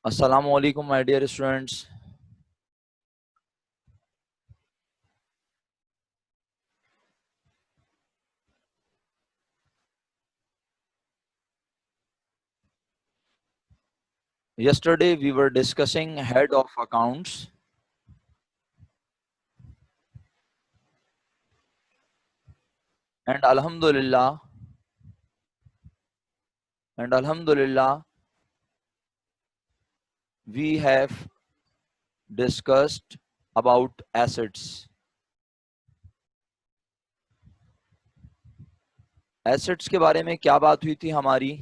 Assalamu alaikum, my dear students. Yesterday we were discussing head of accounts, and Alhamdulillah, we have discussed about assets. Assets के बारे में क्या बात हुई थी हमारी?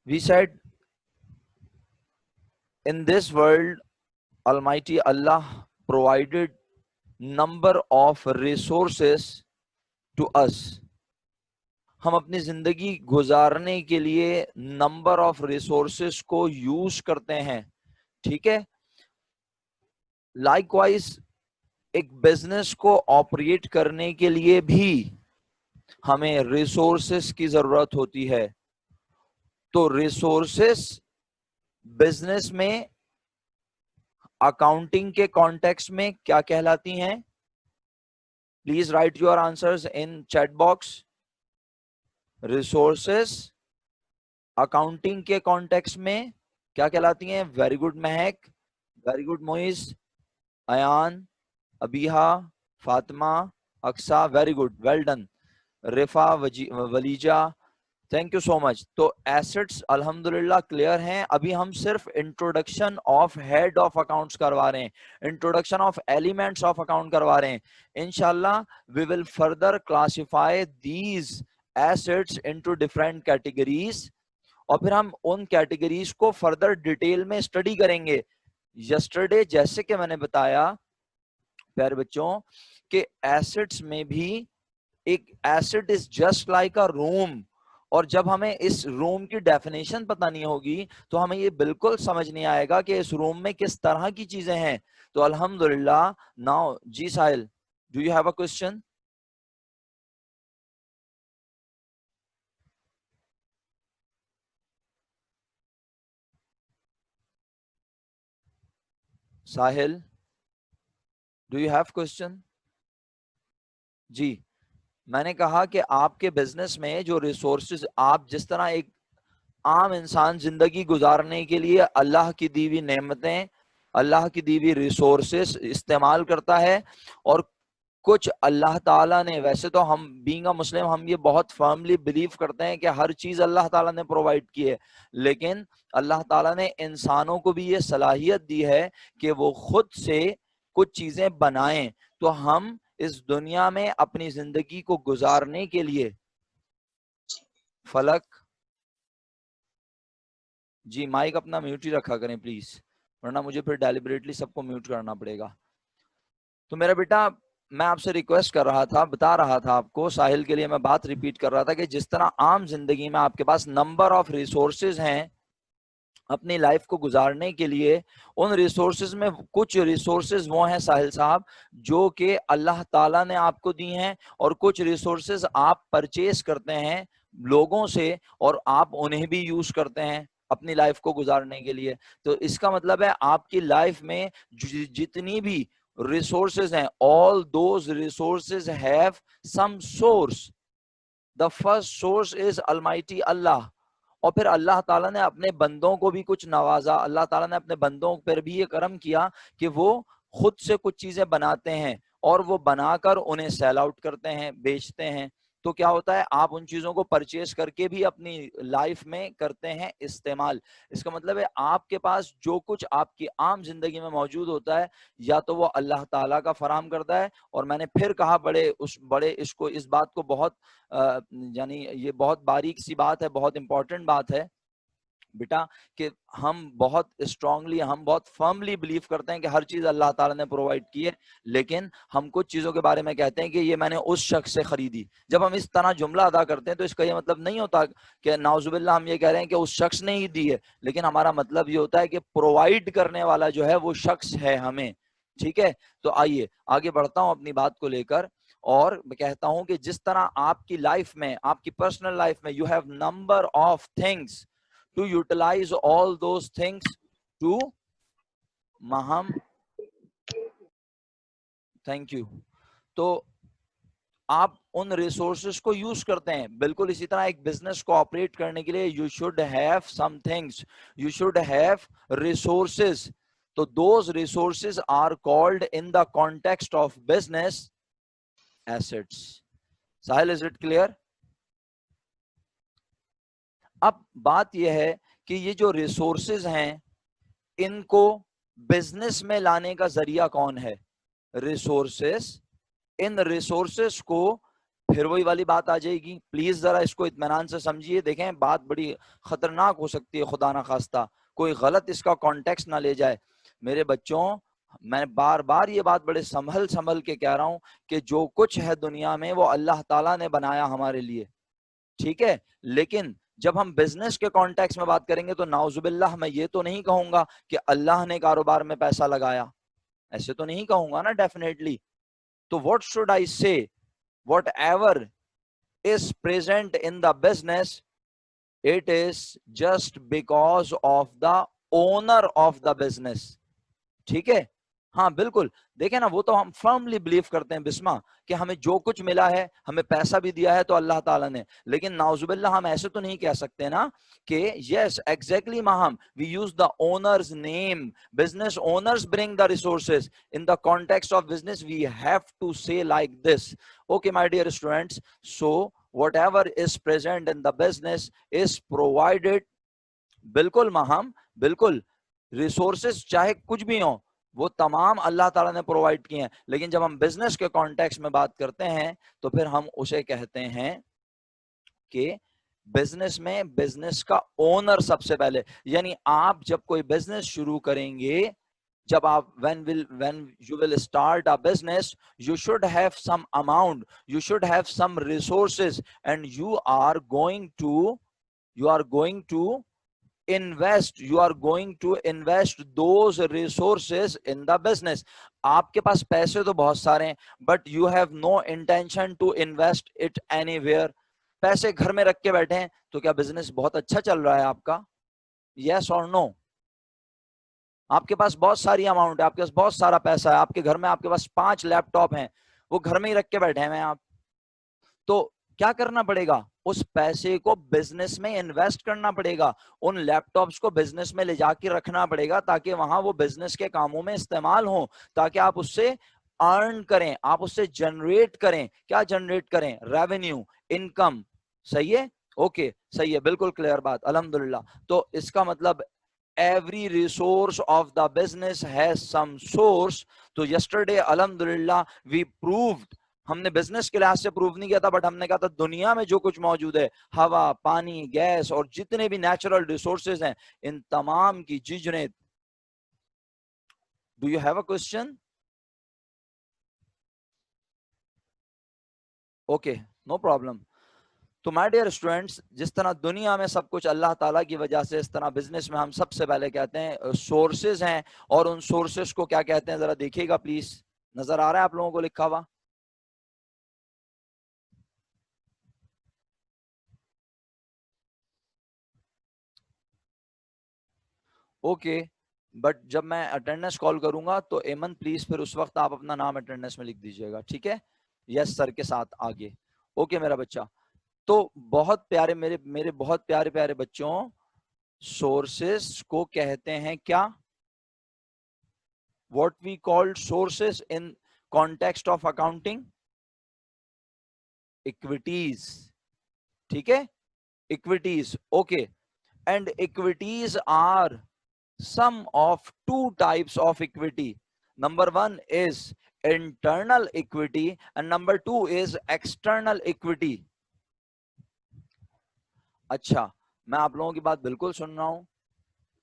We said in this world, Almighty Allah provided number of resources to us. हम अपनी जिंदगी गुजारने के लिए नंबर ऑफ रिसोर्सेस को यूज करते हैं, ठीक है। लाइकवाइज एक बिजनेस को ऑपरेट करने के लिए भी हमें रिसोर्सेस की जरूरत होती है। तो रिसोर्सेस बिजनेस में अकाउंटिंग के कॉन्टेक्स्ट में क्या कहलाती हैं? Please write your answers in chat box. Resources accounting के कॉन्टेक्स्ट में क्या कहलाती हैं? Very good Mehak, very good Moiz, Ayaan, Abiha, Fatima, Aqsa, very good, well done, Rifa, Waliza, thank you so much. तो एसेट्स अल्हम्दुलिल्लाह क्लियर हैं। अभी हम सिर्फ introduction of head of accounts करवा रहे हैं, introduction of elements of account करवा रहे हैं। इंशाल्लाह we will further classify these assets into different categories, और फिर हम उन कैटेगरीज को फर्दर डिटेल में स्टडी करेंगे। यस्टरडे जैसे कि मैंने बताया प्यारे बच्चों कि एसेट्स में भी एक asset is just like a room, और जब हमें इस रूम की डेफिनेशन पता नहीं होगी तो हमें ये बिल्कुल समझ नहीं आएगा कि इस रूम में किस तरह की चीजें हैं। तो अल्हम्दुलिल्लाह। Now ji Sahil, do you have a question? Sahil, do you have question? जी, मैंने कहा कि आपके बिजनेस में जो रिसोर्सेज, आप जिस तरह एक आम इंसान जिंदगी गुजारने के लिए अल्लाह की दी हुई नेमतें, अल्लाह की दी हुई रिसोर्सेस इस्तेमाल करता है, और कुछ अल्लाह ताला ने, वैसे तो हम बीइंग अ मुस्लिम हम ये बहुत फर्मली बिलीव करते हैं कि हर चीज अल्लाह ताला ने प्रोवाइड की है, लेकिन अल्लाह ताला ने इंसानों को भी ये सलाहियत दी है कि वो खुद से कुछ चीजें बनाएं। तो हम इस दुनिया में अपनी जिंदगी को गुजारने के लिए, फलक जी माइक अपना म्यूट ही रखा करें प्लीज, वरना मुझे फिर डेलिबरेटली सबको म्यूट करना पड़ेगा। तो मेरा बेटा, मैं आपसे रिक्वेस्ट कर रहा था, बता रहा था आपको, साहिल के लिए मैं बात रिपीट कर रहा था कि जिस तरह आम जिंदगी में आपके पास नंबर ऑफ रिसोर्सेज हैं अपनी लाइफ को गुजारने के लिए, उन रिसोर्सेज में कुछ रिसोर्सेज वो हैं साहिल साहब जो कि अल्लाह ताला ने आपको दी हैं, और कुछ रिसोर्सेज आप परचेज करते हैं लोगों से और आप उन्हें भी यूज करते हैं अपनी लाइफ को गुजारने के लिए। तो इसका मतलब है आपकी लाइफ में जितनी भी रिसोर्सेज हैं, all those resources have some source. The first source is almighty Allah, और फिर अल्लाह ताला ने अपने बंदों को भी कुछ नवाजा, अल्लाह ताला ने अपने बंदों पर भी ये करम किया कि वो खुद से कुछ चीजें बनाते हैं और वो बनाकर उन्हें सेल आउट करते हैं, बेचते हैं। तो क्या होता है, आप उन चीजों को परचेज करके भी अपनी लाइफ में करते हैं इस्तेमाल। इसका मतलब है आपके पास जो कुछ आपकी आम जिंदगी में मौजूद होता है, या तो वो अल्लाह ताला का फराम करता है, और मैंने फिर कहा बड़े इसको, इस बात को बहुत यानी ये बहुत बारीक सी बात है, बहुत इंपॉर्टेंट बात है बेटा, कि हम बहुत स्ट्रांगली, हम बहुत फर्मली बिलीव करते हैं कि हर चीज अल्लाह ताला ने प्रोवाइड की है, लेकिन हम कुछ चीजों के बारे में कहते हैं कि ये मैंने उस शख्स से खरीदी। जब हम इस तरह जुमला अदा करते हैं तो इसका ये मतलब नहीं होता कि नाउजुबिल्लाह हम ये कह रहे हैं कि उस शख्स ने ही दी है, लेकिन हमारा मतलब ये होता है कि प्रोवाइड करने वाला जो है वो शख्स है हमें, ठीक है। तो आइए आगे बढ़ता हूं अपनी बात को लेकर, और मैं कहता हूं कि जिस तरह आपकी लाइफ में, आपकी पर्सनल लाइफ में, you have number of things to utilize all those things to Maham, thank you. तो आप उन रिसोर्सेज को यूज करते हैं। बिल्कुल इसी तरह एक बिजनेस को ऑपरेट करने के लिए you should have some things, you should have resources. तो those resources are called in the context of business assets. Sahil, is it clear? अब बात यह है कि ये जो रिसोर्सेज हैं इनको बिजनेस में लाने का जरिया कौन है? रिसोर्सेज। इन रिसोर्सेस को, फिर वही वाली बात आ जाएगी, प्लीज जरा इसको इत्मीनान से समझिए। देखें बात बड़ी खतरनाक हो सकती है, खुदा ना खास्ता कोई गलत इसका कॉन्टेक्स्ट ना ले जाए। मेरे बच्चों, मैं बार बार ये बात बड़े संभल संभल के कह रहा हूं कि जो कुछ है दुनिया में वो अल्लाह ताला ने बनाया हमारे लिए, ठीक है। लेकिन जब हम बिजनेस के कॉन्टेक्स्ट में बात करेंगे तो नाउजुबिल्लाह मैं ये तो नहीं कहूंगा कि अल्लाह ने कारोबार में पैसा लगाया, ऐसे तो नहीं कहूंगा ना, डेफिनेटली। तो what should I say? Whatever is present in the business, it is just because of the owner of the business. ठीक है? हाँ बिल्कुल। देखें ना, वो तो हम फर्मली बिलीव करते हैं बिस्मा कि हमें जो कुछ मिला है, हमें पैसा भी दिया है तो अल्लाह ताला ने। लेकिन नाउजुबिल्लाह हम ऐसे तो नहीं कह सकते ना कि yes exactly Maham we use the owner's name, business owners bring the resources in the context of business, we have to say like this. Okay my dear students, so whatever is present in the business is provided। बिल्कुल माहम, बिल्कुल। Resources चाहे कुछ भी हो, वो तमाम अल्लाह ताला ने प्रोवाइड किए हैं। लेकिन जब हम बिजनेस के कॉन्टेक्स्ट में बात करते हैं तो फिर हम उसे कहते हैं कि बिजनेस में बिजनेस का ओनर सबसे पहले, यानी आप जब कोई बिजनेस शुरू करेंगे, जब आप when you will start a business, you should have some amount, you should have some resources, and you are going to invest, you are going to invest those resources in the business। आपके पास पैसे तो बहुत सारे हैं, but you have no intention to invest it anywhere। पैसे घर में रख के बैठे हैं, तो क्या बिजनेस बहुत अच्छा चल रहा है आपका? yes or no? आपके पास बहुत सारी अमाउंट है, आपके पास बहुत सारा पैसा है, आपके घर में आपके पास 5 लैपटॉप हैं, वो घर में ही रख के बैठे हैं आप, तो क्या करना पड़ेगा? उस पैसे को बिजनेस में इन्वेस्ट करना पड़ेगा, उन लैपटॉप्स को बिजनेस में ले जाके रखना पड़ेगा ताकि वहां वो बिजनेस के कामों में इस्तेमाल हो, ताकि आप उससे अर्न करें, आप उससे जनरेट करें। क्या जनरेट करें? Revenue, income. सही है? ओके, सही है, बिल्कुल क्लियर बात, अल्हम्दुलिल्लाह। तो इसका मतलब every resource of the business has some source। तो yesterday alhamdulillah we proved, हमने बिजनेस के लिहाज से प्रूव नहीं किया था, बट हमने कहा था दुनिया में जो कुछ मौजूद है, हवा, पानी, गैस और जितने भी नेचुरल रिसोर्सेज हैं, इन तमाम की जिजने। Do you have a question? Okay, no problem. तो माय डियर स्टूडेंट्स, जिस तरह दुनिया में सब कुछ अल्लाह ताला की वजह से, इस तरह बिजनेस में हम सबसे पहले कहते हैं सोर्सेज हैं, और उन सोर्सेज को क्या कहते हैं जरा देखिएगा प्लीज। नजर आ रहा है आप लोगों को लिखा हुआ? ओके, बट जब मैं अटेंडेंस कॉल करूंगा तो एमन प्लीज फिर उस वक्त आप अपना नाम अटेंडेंस में लिख दीजिएगा, ठीक है? यस सर के साथ आगे। ओके मेरा बच्चा, तो बहुत प्यारे मेरे मेरे बहुत प्यारे प्यारे बच्चों, सोर्सेस को कहते हैं क्या? What we called sources in context of accounting? Equities, ठीक है? Equities, okay. And equities are some of 2 types of equity। Number 1 is internal equity and number 2 is external equity। अच्छा, मैं आप लोगों की बात बिल्कुल सुन रहा हूं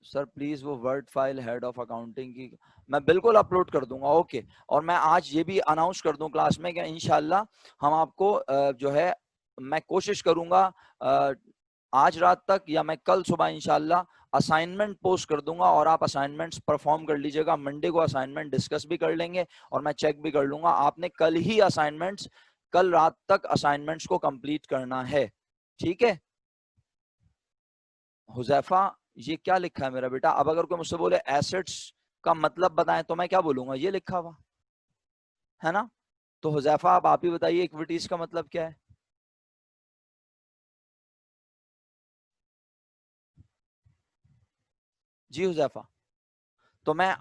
सर, प्लीज वो word file head of accounting की मैं बिल्कुल अपलोड कर दूंगा, ओके। और मैं आज ये भी अनाउंस कर दूं क्लास में कि इंशाल्लाह हम आपको जो है, मैं कोशिश करूंगा आज रात तक या मैं कल सुबह इंशाल्लाह असाइनमेंट पोस्ट कर दूंगा, और आप असाइनमेंट्स परफॉर्म कर लीजिएगा। मंडे को असाइनमेंट डिस्कस भी कर लेंगे और मैं चेक भी कर लूंगा। आपने कल ही असाइनमेंट्स, कल रात तक असाइनमेंट्स को कंप्लीट करना है, ठीक है? हुजैफा ये क्या लिखा है मेरा बेटा? अब अगर कोई मुझसे बोले एसेट्स का मतलब बताएं तो मैं क्या बोलूंगा? ये लिखा हुआ है ना। तो हुजैफा अब आप ही बताइए इक्विटीज का मतलब क्या है? जी हुजैफा। तो मैं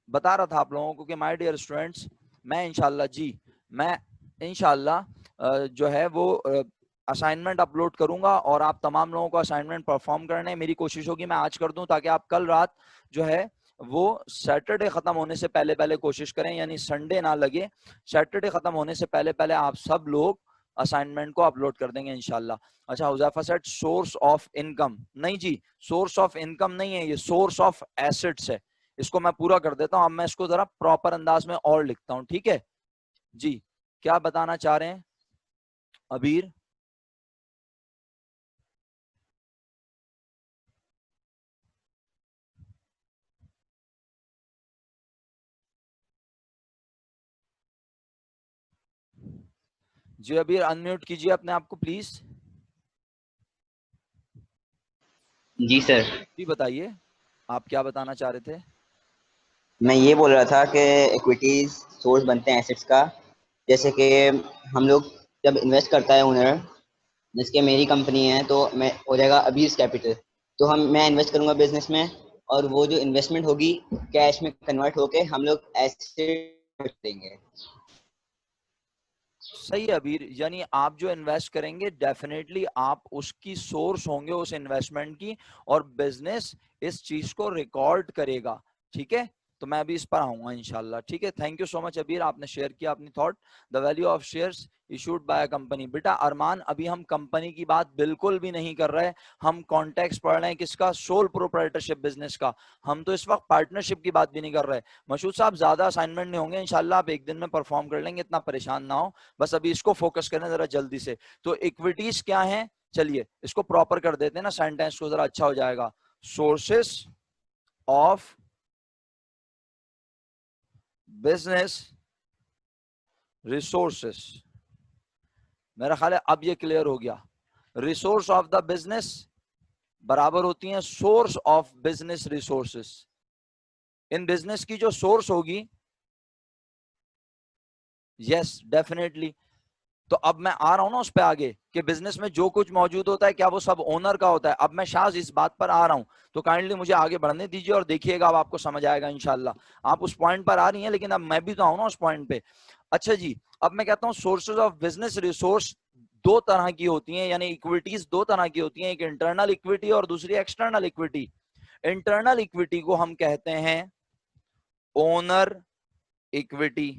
बता रहा था आप लोगों को कि माय डियर स्टूडेंट्स, मैं इंशाल्लाह जी, मैं इंशाल्लाह जो है वो असाइनमेंट अपलोड करूंगा और आप तमाम लोगों को असाइनमेंट परफॉर्म करने मेरी कोशिश होगी मैं आज कर दूं, ताकि आप कल रात जो है वो सैटरडे खत्म होने से पहले पहले कोशिश करें, यानी संडे ना लगे, सैटरडे खत्म होने से पहले पहले आप सब लोग असाइनमेंट को अपलोड कर देंगे इंशाल्लाह। अच्छा, Huzaifa said source of income, नहीं जी, सोर्स ऑफ इनकम नहीं है, ये सोर्स ऑफ एसेट्स है। इसको मैं पूरा कर देता हूं, अब मैं इसको जरा प्रॉपर अंदाज में और लिखता हूं, ठीक है जी। क्या बताना चाह रहे हैं अबीर? जी अबीर, अनम्यूट कीजिए अपने आप को प्लीज। Ji sir. जी बताइए, आप क्या बताना चाह रहे थे? मैं ये बोल रहा था कि इक्विटीज सोर्स बनते हैं एसेट्स का। जैसे कि हम लोग जब इन्वेस्ट करता है ओनर, जिसके मेरी कंपनी है, तो मैं हो जाएगा अबीज कैपिटल। तो मैं इन्वेस्ट करूंगा बिजनेस में, और वो जो इन्वेस्टमेंट होगी कैश में कन्वर्ट होके हम लोग एसेट देंगे। सही है अबीर, यानी आप जो इन्वेस्ट करेंगे डेफिनेटली आप उसकी सोर्स होंगे उस इन्वेस्टमेंट की, और बिजनेस इस चीज को रिकॉर्ड करेगा, ठीक है। तो मैं अभी इस पर आऊंगा इंशाल्लाह, ठीक है। थैंक यू सो मच अबीर, आपने शेयर किया अपनी thought. The value of shares issued by a company. बेटा अरमान, अभी हम कंपनी की बात बिल्कुल भी नहीं कर रहे, हम कॉन्टेक्स्ट पढ़ रहे हैं किसका? सोल प्रोप्राइटरशिप बिजनेस का। हम तो इस वक्त पार्टनरशिप की बात भी नहीं कर रहे। मशहूद साहब, ज्यादा असाइनमेंट नहीं होंगे इंशाल्लाह, आप एक दिन में परफॉर्म कर लेंगे, इतना परेशान ना हो, बस अभी इसको फोकस करें जरा जल्दी से। तो इक्विटीज क्या है, चलिए इसको प्रॉपर कर देते हैं ना, सेंटेंस को जरा अच्छा हो जाएगा। सोर्सेस ऑफ बिजनेस रिसोर्सेस, मेरा ख्याल है अब ये क्लियर हो गया। रिसोर्स ऑफ द बिजनेस बराबर होती है source of business resources. In business की जो सोर्स होगी, यस डेफिनेटली, तो अब मैं आ रहा हूं ना उस पे आगे कि बिजनेस में जो कुछ मौजूद होता है क्या वो सब ओनर का होता है? अब मैं शायद इस बात पर आ रहा हूं, तो काइंडली मुझे आगे बढ़ने दीजिए और देखिएगा, अब आपको समझ आएगा इंशाल्लाह। आप उस पॉइंट पर आ रही हैं, लेकिन अब मैं भी तो आऊं ना उस पॉइंट पे। अच्छा जी, अब मैं कहता हूं सोर्सेज ऑफ बिजनेस रिसोर्स दो तरह की होती हैं, यानी इक्विटीज दो तरह की होती हैं, एक इंटरनल इक्विटी और दूसरी एक्सटर्नल इक्विटी। इंटरनल इक्विटी को हम कहते हैं ओनर इक्विटी,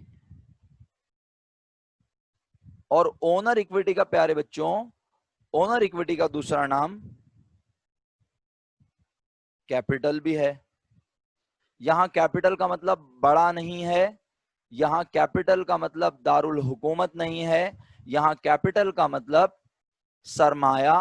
और ओनर इक्विटी का प्यारे बच्चों, ओनर इक्विटी का दूसरा नाम कैपिटल भी है। यहां कैपिटल का मतलब बड़ा नहीं है, यहां कैपिटल का मतलब दारुल हुकूमत नहीं है, यहां कैपिटल का मतलब सरमाया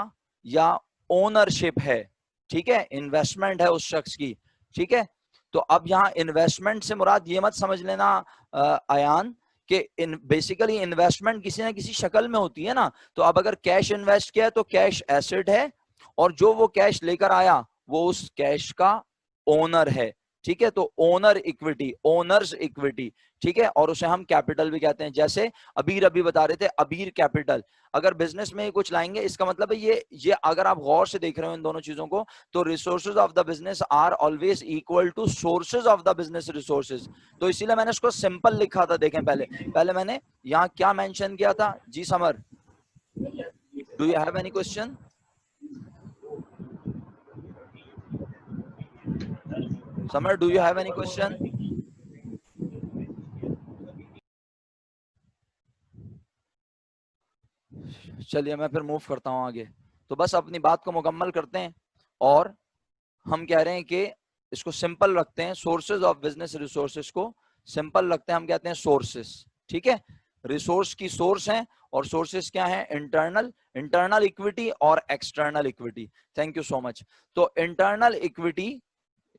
या ओनरशिप है, ठीक है, इन्वेस्टमेंट है उस शख्स की, ठीक है। तो अब यहां इन्वेस्टमेंट से मुराद ये मत समझ लेना अयान कि बेसिकली इन्वेस्टमेंट किसी ना किसी शक्ल में होती है ना। तो अब अगर कैश इन्वेस्ट किया तो कैश एसेट है, और जो वो कैश लेकर आया वो उस कैश का ओनर है, ठीक है। तो ओनर इक्विटी, ओनर्स इक्विटी, ठीक है, और उसे हम कैपिटल भी कहते हैं। जैसे अबीर अभी बता रहे थे, अबीर कैपिटल, अगर बिजनेस में कुछ लाएंगे इसका मतलब है ये अगर आप गौर से देख रहे हो इन दोनों चीजों को, तो resources of the business are always equal to sources of the business resources. तो इसीलिए मैंने इसको सिंपल लिखा था, देखें पहले पहले मैंने यहाँ क्या मेंशन किया था जी। Samar, do you have any question? Samar, do you have any question? चलिए मैं फिर मूव करता हूं आगे। तो बस अपनी बात को मुकम्मल करते हैं, और हम कह रहे हैं कि इसको सिंपल रखते हैं, सोर्सेज ऑफ बिजनेस रिसोर्सेज को सिंपल रखते हैं, हम कहते हैं सोर्सेस, ठीक है। रिसोर्स की सोर्स है, और सोर्सेस क्या है? इंटरनल, इंटरनल इक्विटी और external equity. Thank you so much. तो इंटरनल इक्विटी,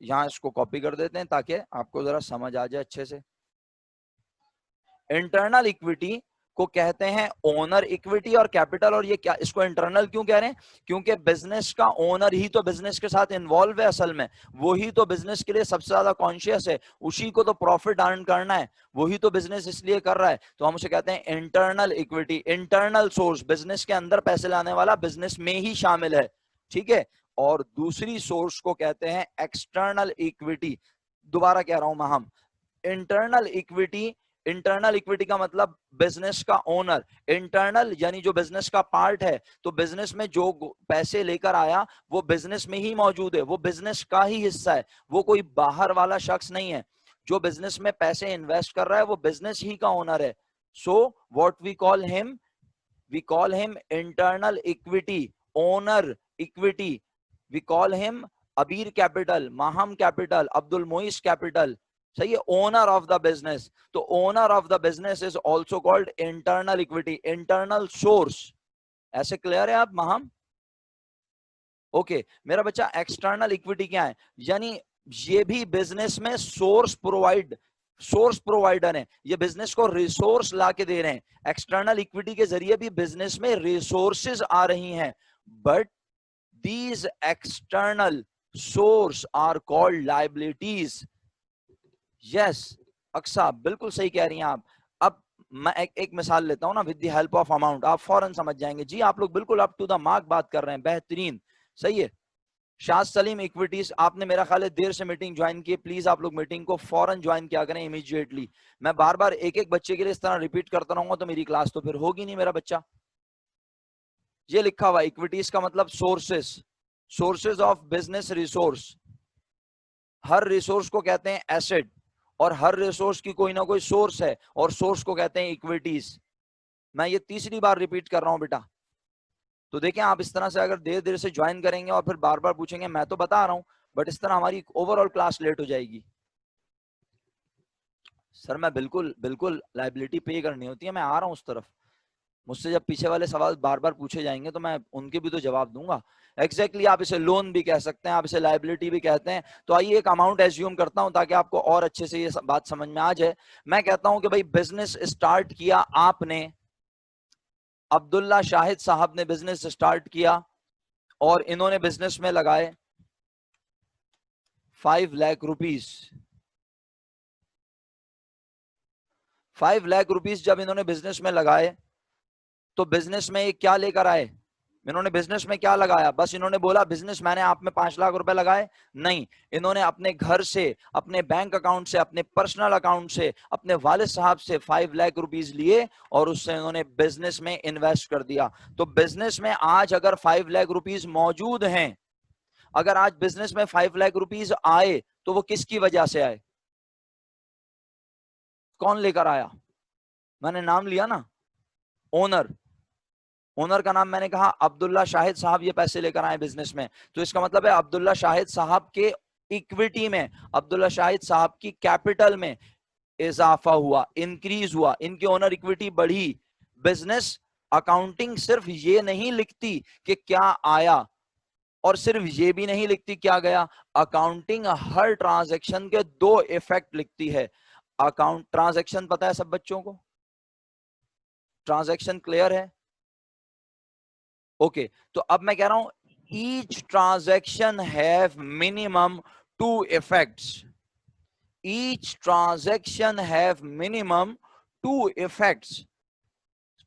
यहां इसको कॉपी कर देते हैं ताकि आपको जरा समझ आ जाए अच्छे से। इंटरनल इक्विटी को कहते हैं ओनर इक्विटी और कैपिटल। और ये क्या, इसको इंटरनल क्यों कह रहे हैं? क्योंकि बिजनेस का ओनर ही तो बिजनेस के साथ इन्वॉल्व है असल में, वही तो बिजनेस के लिए सबसे ज्यादा कॉन्शियस है, उसी को तो प्रॉफिट अर्न करना है, वही तो बिजनेस इसलिए कर रहा है। तो हम उसे कहते हैं internal equity, internal source, business के अंदर पैसे लाने वाला, बिजनेस में ही शामिल है, ठीक है। और दूसरी सोर्स को कहते हैं एक्सटर्नल इक्विटी। दोबारा कह रहा हूं मैं, हम इंटरनल इक्विटी, इंटरनल इक्विटी का मतलब बिजनेस का ओनर, इंटरनल यानी जो बिजनेस का पार्ट है, तो बिजनेस में जो पैसे लेकर आया वो बिजनेस में ही मौजूद है, वो बिजनेस का ही हिस्सा है, वो कोई बाहर वाला शख्स नहीं है। जो बिजनेस में पैसे इन्वेस्ट कर रहा है वो बिजनेस ही का ओनर है। So what we call him internal equity, owner equity. We call him Abeer capital, Maham capital, Abdul Moiz capital, सही है, ओनर ऑफ द बिजनेस। तो owner of the business is also called internal equity, internal source. ऐसे clear है आप Maham? Okay मेरा बच्चा, external equity क्या है? यानी ये भी बिजनेस में सोर्स प्रोवाइडर है, ये बिजनेस को रिसोर्स ला के दे रहे हैं। एक्सटर्नल इक्विटी के जरिए भी बिजनेस में रिसोर्सेज आ रही हैं, but these external source are called liabilities. yes, Aqsa बिल्कुल सही कह रही हैं आप। अब मैं एक मिसाल लेता हूं ना, with the help of amount, आप फौरन समझ जाएंगे। जी आप लोग बिल्कुल अप टू द मार्क बात कर रहे हैं, बेहतरीन, सही है। शाह सलीम इक्विटीज, आपने मेरा ख्याल है देर से मीटिंग ज्वाइन की, प्लीज आप लोग मीटिंग को फौरन ज्वाइन किया करें इमीडिएटली। मैं बार बार एक एक बच्चे के लिए इस तरह रिपीट करता रहूंगा तो मेरी क्लास तो फिर होगी नहीं मेरा बच्चा। ये लिखा हुआ इक्विटीज का मतलब sources, sources of business resource. Her resource को कहते हैं एसेट, और हर रिसोर्स की कोई ना कोई सोर्स है, और सोर्स को कहते हैं इक्विटीज। मैं ये तीसरी बार रिपीट कर रहा हूं बेटा। तो देखें, आप इस तरह से अगर देर देर से ज्वाइन करेंगे और फिर बार बार पूछेंगे, मैं तो बता रहा हूं, बट इस तरह हमारी ओवरऑल क्लास लेट हो जाएगी। सर मैं बिल्कुल बिल्कुल लाइबिलिटी पे करनी होती है, मैं आ रहा हूं उस तरफ। मुझसे जब पीछे वाले सवाल बार बार पूछे जाएंगे तो मैं उनके भी तो जवाब दूंगा। एग्जैक्टली आप इसे लोन भी कह सकते हैं, आप इसे लायबिलिटी भी कहते हैं। तो आइए एक अमाउंट एज्यूम करता हूं ताकि आपको और अच्छे से ये बात समझ में आ जाए। मैं कहता हूं कि भाई बिजनेस स्टार्ट किया आपने, अब्दुल्ला शाहिद साहब ने बिजनेस स्टार्ट किया और इन्होंने बिजनेस में लगाए 5 लाख रुपीस। 5 लाख रुपीस जब इन्होंने बिजनेस में लगाए तो बिजनेस में क्या लेकर आए? इन्होंने बिजनेस में क्या लगाया? बस इन्होंने बोला बिजनेस मैंने आप में 5 लाख रुपए लगाए? नहीं, इन्होंने अपने घर से, अपने बैंक अकाउंट से, अपने पर्सनल अकाउंट से, अपने वालिद साहब से 5 लाख रुपीस लिए और उससे इन्होंने बिजनेस में इन्वेस्ट कर दिया। तो बिजनेस में आज अगर 5 लाख रुपीस मौजूद हैं, अगर आज बिजनेस में 5 लाख रुपीस आए तो वो किसकी वजह से आए? कौन लेकर आया? मैंने नाम लिया ना, ओनर। ओनर का नाम मैंने कहा अब्दुल्ला शाहिद साहब, ये पैसे लेकर आए बिजनेस में। तो इसका मतलब है अब्दुल्ला शाहिद साहब के इक्विटी में, अब्दुल्ला शाहिद साहब की कैपिटल में इजाफा हुआ, इंक्रीज हुआ, इनकी ओनर इक्विटी बढ़ी। बिजनेस अकाउंटिंग सिर्फ ये नहीं लिखती कि क्या आया, और सिर्फ ये भी नहीं लिखती क्या गया। अकाउंटिंग हर ट्रांजैक्शन के 2 इफेक्ट लिखती है। अकाउंट ट्रांजैक्शन पता है सब बच्चों को? ट्रांजैक्शन क्लियर है? ओके तो अब मैं कह रहा हूं each transaction have minimum 2 effects. Each transaction have minimum 2 effects,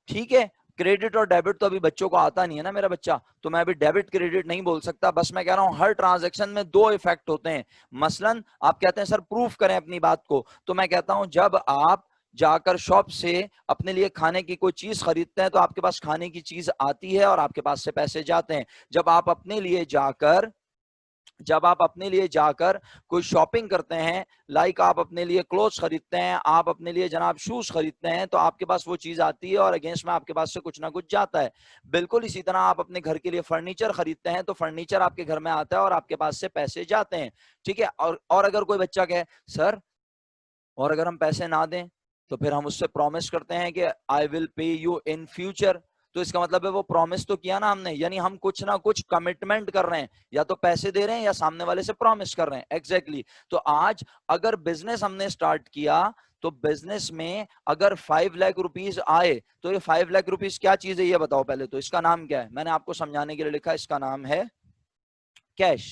ठीक है। क्रेडिट और डेबिट तो अभी बच्चों को आता नहीं है ना मेरा बच्चा, तो मैं अभी डेबिट क्रेडिट नहीं बोल सकता। बस मैं कह रहा हूं हर ट्रांजैक्शन में 2 इफेक्ट होते हैं। मसलन आप कहते हैं सर प्रूफ करें अपनी बात को, तो मैं कहता हूं जब आप जाकर शॉप से अपने लिए खाने की कोई चीज खरीदते हैं तो आपके पास खाने की चीज आती है और आपके पास से पैसे जाते हैं। जब आप अपने लिए जाकर कोई शॉपिंग करते हैं, लाइक आप अपने लिए क्लोथ्स खरीदते हैं, आप अपने लिए जनाब शूज खरीदते हैं, तो आपके पास वो चीज आती है और अगेंस्ट में आपके पास से कुछ ना कुछ जाता है। बिल्कुल इसी तरह आप अपने घर के लिए फर्नीचर खरीदते हैं तो फर्नीचर आपके घर में आता है और आपके पास से पैसे जाते हैं, ठीक है। और अगर कोई बच्चा कहे सर और अगर हम पैसे ना दें तो फिर हम उससे प्रॉमिस करते हैं कि I will pay you in future, तो इसका मतलब है वो प्रॉमिस तो किया ना हमने, यानी हम कुछ ना कुछ कमिटमेंट कर रहे हैं, या तो पैसे दे रहे हैं या सामने वाले से प्रॉमिस कर रहे हैं। एग्जैक्टली तो आज अगर बिजनेस हमने स्टार्ट किया तो बिजनेस में अगर 5 लाख रुपीस आए तो ये 5 लाख रुपीस क्या चीज है ये बताओ पहले तो, इसका नाम क्या है? मैंने आपको समझाने के लिए लिखा, इसका नाम है कैश।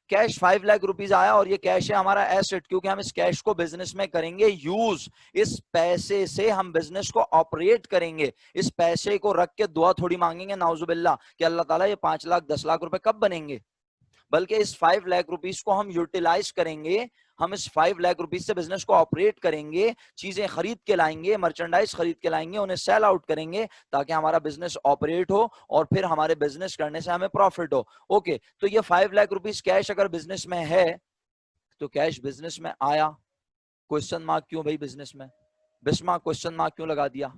कैश 5 लाख रुपीस आया और ये कैश है हमारा एसेट, क्योंकि हम इस कैश को बिजनेस में करेंगे यूज। इस पैसे से हम बिजनेस को ऑपरेट करेंगे। इस पैसे को रख के दुआ थोड़ी मांगेंगे नाउजुबिल्ला कि अल्लाह ताला ये 5 लाख 10 लाख रुपए कब बनेंगे, बल्कि इस 5 लाख रुपीस को हम यूटिलाइज करेंगे। हम इस 5 लाख रुपीस से बिजनेस को ऑपरेट करेंगे, चीजें खरीद के लाएंगे, मर्चेंडाइज खरीद के लाएंगे, उन्हें सेल आउट करेंगे ताकि हमारा बिजनेस ऑपरेट हो और फिर हमारे बिजनेस करने से हमें प्रॉफिट हो। ओके, तो ये 5 लाख रुपीस कैश अगर बिजनेस में है तो कैश बिजनेस में आया, क्वेश्चन मार्क क्यों भाई बिजनेस में? बिस्मा क्वेश्चन मार्क क्यों लगा दिया?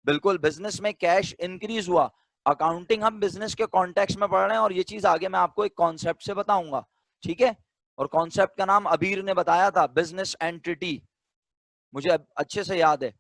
बिल्कुल, बिजनेस में कैश इंक्रीज हुआ। अकाउंटिंग हम बिजनेस के कॉन्टेक्स्ट में पढ़ रहे हैं और ये चीज आगे मैं आपको एक कॉन्सेप्ट से बताऊंगा, ठीक है? और कॉन्सेप्ट का नाम अबीर ने बताया था, बिजनेस एंटिटी। मुझे अच्छे से याद है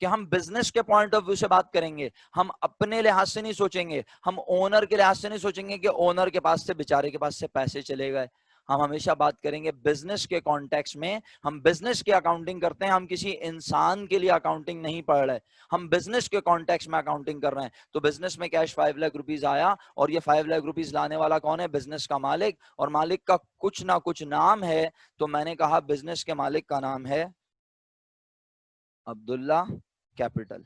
कि हम बिजनेस के पॉइंट ऑफ व्यू से बात करेंगे। हम अपने लिहाज से नहीं सोचेंगे, हम ओनर के लिहाज से नहीं सोचेंगे कि ओनर के पास से, बेचारे के पास से पैसे चले गए। हम हमेशा बात करेंगे बिजनेस के कॉन्टेक्स्ट में। हम बिजनेस की अकाउंटिंग करते हैं, हम किसी इंसान के लिए अकाउंटिंग नहीं पढ़ रहे, हम बिजनेस के कॉन्टेक्स्ट में अकाउंटिंग कर रहे हैं। तो बिजनेस में कैश 5 लाख रुपीस आया और ये 5 लाख रुपीस लाने वाला कौन है? बिजनेस का मालिक। और मालिक का कुछ ना कुछ नाम है, तो मैंने कहा बिजनेस के मालिक का नाम है अब्दुल्ला कैपिटल।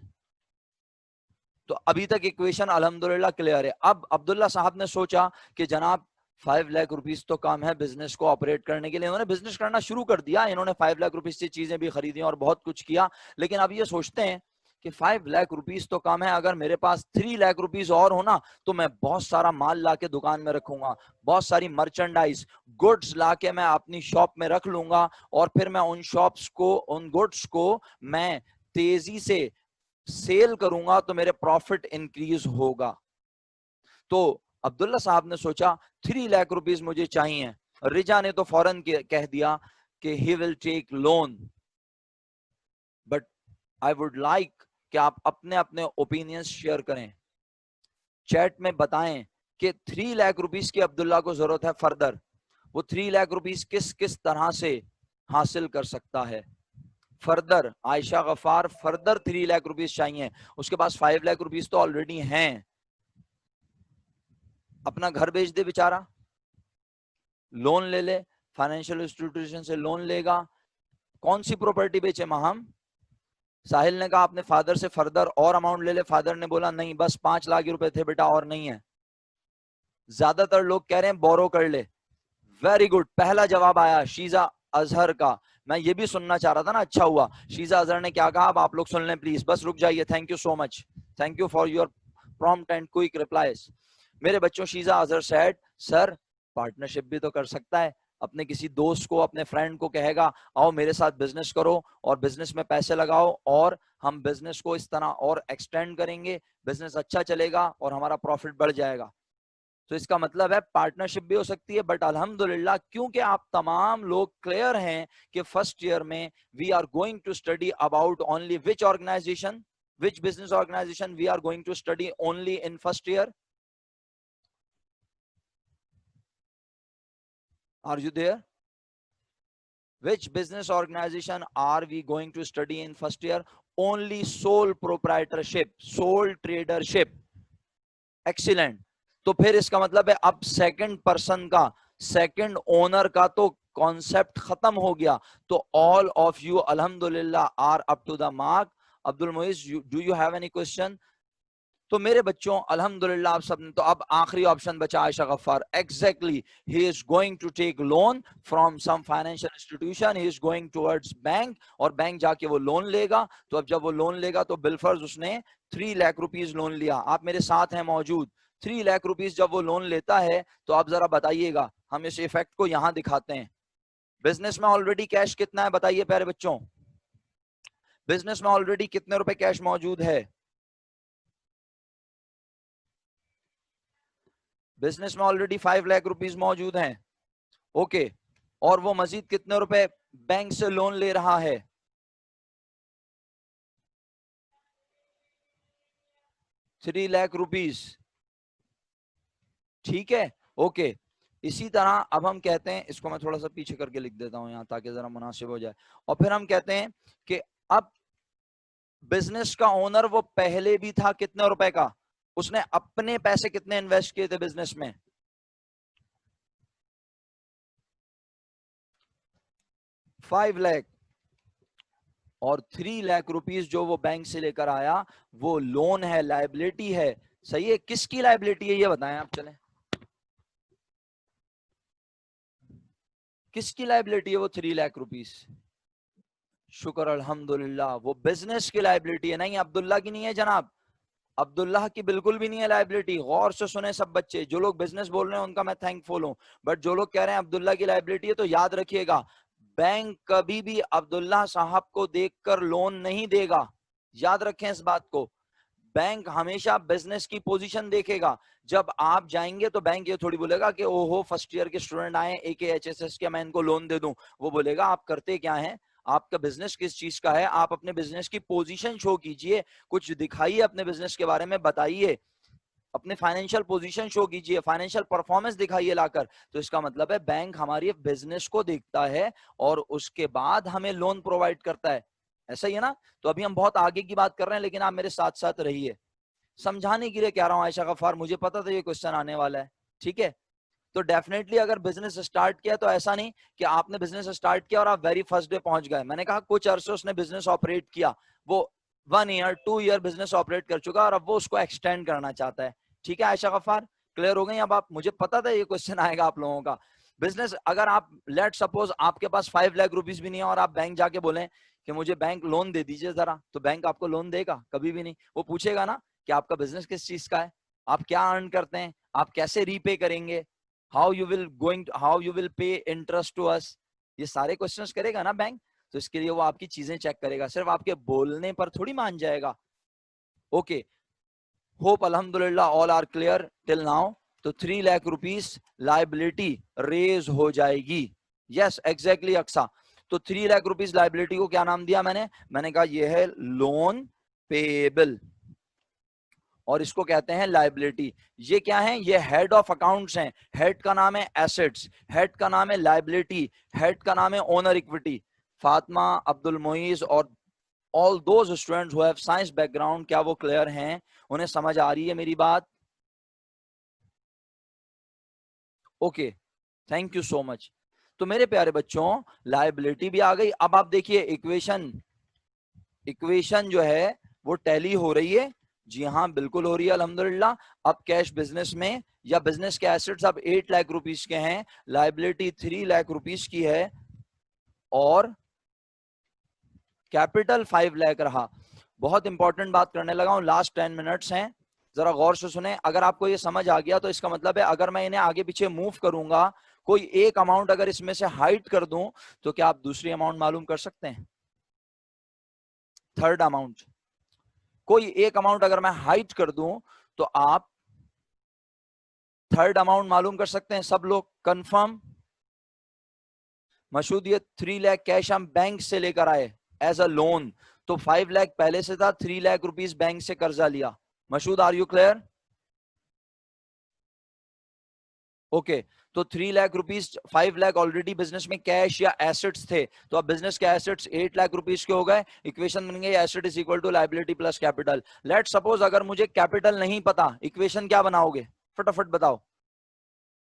तो अभी तक इक्वेशन अल्हम्दुलिल्लाह क्लियर है। अब अब्दुल्ला साहब ने सोचा कि जनाब 5 लाख रुपीस तो कम है बिजनेस को ऑपरेट करने के लिए। इन्होंने बिजनेस करना शुरू कर दिया, इन्होंने 5 लाख रुपीस से चीजें भी खरीदी और बहुत कुछ किया, लेकिन अब ये सोचते हैं कि 5 लाख रुपीस तो कम है, अगर मेरे पास 3 लाख रुपीस और हो ना तो मैं बहुत सारा माल लाके दुकान में रखूंगा, बहुत सारी मर्चेंडाइज गुड्स लाके मैं अपनी शॉप में रख लूंगा और फिर मैं उन शॉप्स को, उन गुड्स को मैं तेजी से सेल करूंगा तो मेरे प्रॉफिट इंक्रीज होगा। तो अब्दुल्ला साहब ने सोचा 3 लाख रुपीस मुझे चाहिए। रिजा ने तो फौरन कह दिया कि he will take loan, but I would like कि आप अपने अपने ओपिनियंस शेयर करें, चैट में बताएं कि 3 लाख रुपीस की अब्दुल्ला को जरूरत है फर्दर, वो 3 लाख रुपीस किस किस तरह से हासिल कर सकता है further. Ayesha Ghaffar further 3 lakh rupees चाहिए, उसके पास 5 लाख रुपीस तो ऑलरेडी हैं। अपना घर बेच दे बेचारा, लोन ले ले, फाइनेंशियल इंस्टीट्यूशन से लोन लेगा। कौन सी प्रॉपर्टी बेचे माहम? साहिल ने कहा अपने फादर से फर्दर और अमाउंट ले ले। फादर ने बोला नहीं, बस 5 लाख रुपए थे बेटा, और नहीं है। ज्यादातर लोग कह रहे हैं बोरो कर ले। वेरी गुड, पहला जवाब आया शीजा अजहर का। मैं ये भी सुनना चाह रहा था ना, अच्छा हुआ शीजा अजहर ने क्या कहा, अब आप लोग सुन लें प्लीज, बस रुक जाइए। Thank you so much, thank you for your prompt and quick replies. मेरे बच्चों, Sheeza Azhar said sir partnership भी तो कर सकता है, अपने किसी दोस्त को, अपने फ्रेंड को कहेगा आओ मेरे साथ बिजनेस करो और बिजनेस में पैसे लगाओ और हम बिजनेस को इस तरह और एक्सटेंड करेंगे, बिजनेस अच्छा चलेगा और हमारा प्रॉफिट बढ़ जाएगा। तो इसका मतलब है पार्टनरशिप भी हो सकती है। बट अल्हम्दुलिल्लाह क्योंकि आप तमाम लोग क्लियर हैं कि फर्स्ट ईयर में we are going to study about only which organization, which business organization we are going to study only in first year. Are you there? Which business organization are we going to study in first year? Only sole proprietorship, sole tradership. Excellent. तो फिर इसका मतलब है अब second person का, second owner का तो concept खत्म हो गया। तो ऑल ऑफ यू अल्हम्दुलिल्लाह are up to the mark. Abdul Moiz, do you have any question? तो मेरे बच्चों अल्हम्दुलिल्लाह आप सब ने, तो अब आखिरी ऑप्शन बचा Ayesha Gaffar. Exactly, he is going to take loan from some financial institution, he is going towards bank, और बैंक जाके वो लोन लेगा। तो अब जब वो लोन लेगा तो बिलफर्ज उसने 3 लाख रुपीस लोन लिया। आप मेरे साथ हैं मौजूद। 3 लाख रुपीस जब वो लोन लेता है तो आप जरा बताइएगा, हम इस इफेक्ट को यहां दिखाते हैं। बिजनेस में ऑलरेडी कैश कितना है बताइए प्यारे बच्चों, बिजनेस में ऑलरेडी कितने रुपए कैश मौजूद है? बिजनेस में ऑलरेडी 5 लाख रुपीस मौजूद हैं। ओके, और वो मजीद कितने रुपए बैंक से लोन ले रहा है? 3 लाख रुपीस। ठीक है, ओके। इसी तरह अब हम कहते हैं, इसको मैं थोड़ा सा पीछे करके लिख देता हूं यहाँ ताकि जरा मुनासिब हो जाए, और फिर हम कहते हैं कि अब बिजनेस का ओनर वो पहले भी था कितने रुपए का, उसने अपने पैसे कितने इन्वेस्ट किए थे बिजनेस में, 5 लाख, और 3 लाख रुपीस जो वो बैंक से लेकर आया वो लोन है, लायबिलिटी है। सही है, किसकी लायबिलिटी है ये बताएं आप, चलें किसकी लायबिलिटी है वो 3 लाख रुपीस? शुक्र अल्हम्दुलिल्लाह, वो बिजनेस की लायबिलिटी है, नहीं अब्दुल्ला की नहीं है जनाब, अब्दुल्लाह की बिल्कुल भी नहीं है लायबिलिटी। गौर से सुने सब बच्चे, जो लोग बिजनेस बोल रहे हैं उनका मैं थैंकफुल हूं, बट जो लोग कह रहे हैं अब्दुल्ला की लायबिलिटी है, तो याद रखिएगा बैंक कभी भी अब्दुल्ला साहब को देखकर लोन नहीं देगा, याद रखें इस बात को। बैंक हमेशा बिजनेस की पोजीशन देखेगा। जब आप जाएंगे तो बैंक ये थोड़ी बोलेगा कि ओहो फर्स्ट ईयर के स्टूडेंट आए AKHSS के, मैं इनको लोन दे दूं। वो बोलेगा आप करते क्या हैं, आपका बिजनेस किस चीज का है, आप अपने बिजनेस की पोजीशन शो कीजिए, कुछ दिखाइए अपने बिजनेस के बारे में, बताइए अपने फाइनेंशियल पोजीशन शो कीजिए, फाइनेंशियल परफॉर्मेंस दिखाइए लाकर। तो इसका मतलब है बैंक हमारी बिजनेस को देखता है और उसके बाद हमें लोन प्रोवाइड करता है, ऐसा ही है ना। तो अभी हम बहुत आगे की बात कर रहे हैं, लेकिन आप मेरे साथ साथ रहिए, समझाने के लिए कह रहा हूं आयशा गफ्फार, मुझे पता था ये क्वेश्चन आने वाला है, ठीक है। तो डेफिनेटली अगर बिजनेस स्टार्ट किया तो ऐसा नहीं कि आपने बिजनेस स्टार्ट किया और आप वेरी फर्स्ट डे पहुंच गए। मैंने कहा कुछ अरसे उसने बिजनेस ऑपरेट किया, वो 1 ईयर 2 ईयर बिजनेस ऑपरेट कर चुका और अब वो उसको एक्सटेंड करना चाहता है। ठीक है आयशा गफ्फार, क्लियर हो गई अब आप? मुझे पता था ये क्वेश्चन आएगा आप लोगों का। बिजनेस अगर आप लेट सपोज आपके पास 5 लाख रुपीस भी नहीं है और आप बैंक जाके बोलें कि मुझे बैंक लोन दे दीजिए जरा, तो बैंक आपको लोन देगा? कभी भी नहीं। वो पूछेगा ना कि आपका बिजनेस किस चीज का है, आप क्या अर्न करते हैं, आप कैसे रीपे करेंगे, how you will pay interest to us, ये सारे क्वेश्चंस करेगा ना बैंक। तो इसके लिए वो आपकी चीजें चेक करेगा, सिर्फ आपके बोलने पर थोड़ी मान जाएगा। ओके, होप अल्हम्दुलिल्लाह all are clear till now. तो 3 लाख रुपीस लाइबिलिटी रेज हो जाएगी। Yes exactly Aqsa. तो 3 लाख रुपीस लाइबिलिटी को क्या नाम दिया मैंने कहा ये है लोन पेएबल, और इसको कहते हैं लायबिलिटी। ये क्या है, ये हेड ऑफ अकाउंट्स हैं। हेड का नाम है एसेट्स, हेड का नाम है लायबिलिटी, हेड का नाम है ओनर इक्विटी। फातिमा, अब्दुल मोइज और all those students who have science background, क्या वो क्लियर हैं, उन्हें समझ आ रही है मेरी बात? Okay, thank you so much. तो मेरे प्यारे बच्चों लायबिलिटी भी आ गई। अब आप देखिए इक्वेशन जो है वो टैली हो रही है। जी हाँ बिल्कुल हो रही है अल्हम्दुलिल्लाह। अब कैश बिजनेस में या बिजनेस के एसेट्स अब 8 लाख रुपीस के हैं, लायबिलिटी 3 लाख रुपीस की है और कैपिटल 5 लाख रहा। बहुत इंपॉर्टेंट बात करने लगा हूं, लास्ट 10 मिनट्स हैं, जरा गौर से सुने। अगर आपको ये समझ आ गया तो इसका मतलब है अगर मैं इन्हें आगे पीछे मूव करूंगा, कोई एक अमाउंट अगर इसमें से हाइड कर दूं, तो क्या आप दूसरी अमाउंट मालूम कर सकते हैं? थर्ड अमाउंट, कोई एक अमाउंट अगर मैं हाइड कर दूं तो आप थर्ड अमाउंट मालूम कर सकते हैं? सब लोग कंफर्म? मशहूद ये 3 लाख कैश हम बैंक से लेकर आए एज अ लोन, तो 5 लाख पहले से था, 3 लाख रुपीस बैंक से कर्जा लिया। Mashhood are you clear? Okay, तो 3 lakh rupees, 5 lakh already business में कैश या एसेट्स थे, तो अब बिजनेस के एसेट्स 8 लाख रुपीस के हो गए। इक्वेशन बन गई asset is equal to liability plus capital. Let suppose अगर मुझे कैपिटल नहीं पता, इक्वेशन क्या बनाओगे, फटाफट बताओ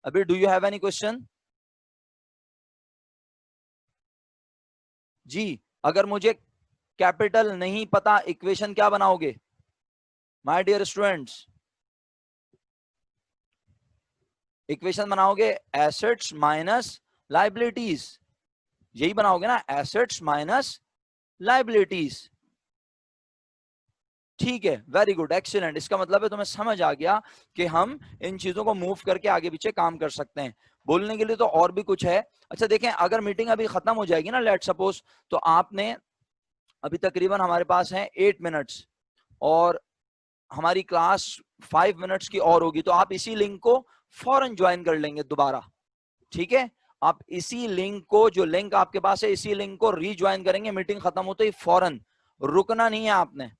अभी। Do you have any question? जी, अगर मुझे कैपिटल नहीं पता, इक्वेशन क्या बनाओगे माय डियर स्टूडेंट्स? इक्वेशन बनाओगे एसेट्स माइनस लायबिलिटीज, यही बनाओगे ना, एसेट्स माइनस लायबिलिटीज। ठीक है, वेरी गुड, एक्सीलेंट। इसका मतलब है तुम्हें समझ आ गया कि हम इन चीजों को मूव करके आगे पीछे काम कर सकते हैं। बोलने के लिए तो और भी कुछ है। अच्छा देखें, अगर मीटिंग अभी खत्म हो जाएगी ना लेट सपोज, तो आपने अभी तकरीबन हमारे पास है 8 मिनट्स और हमारी क्लास 5 मिनट्स की और होगी, तो आप इसी लिंक को फौरन ज्वाइन कर लेंगे दोबारा, ठीक है। आप इसी लिंक को, जो लिंक आपके पास है, इसी लिंक को रीज्वाइन करेंगे मीटिंग खत्म होते ही फौरन, रुकना नहीं है आपने।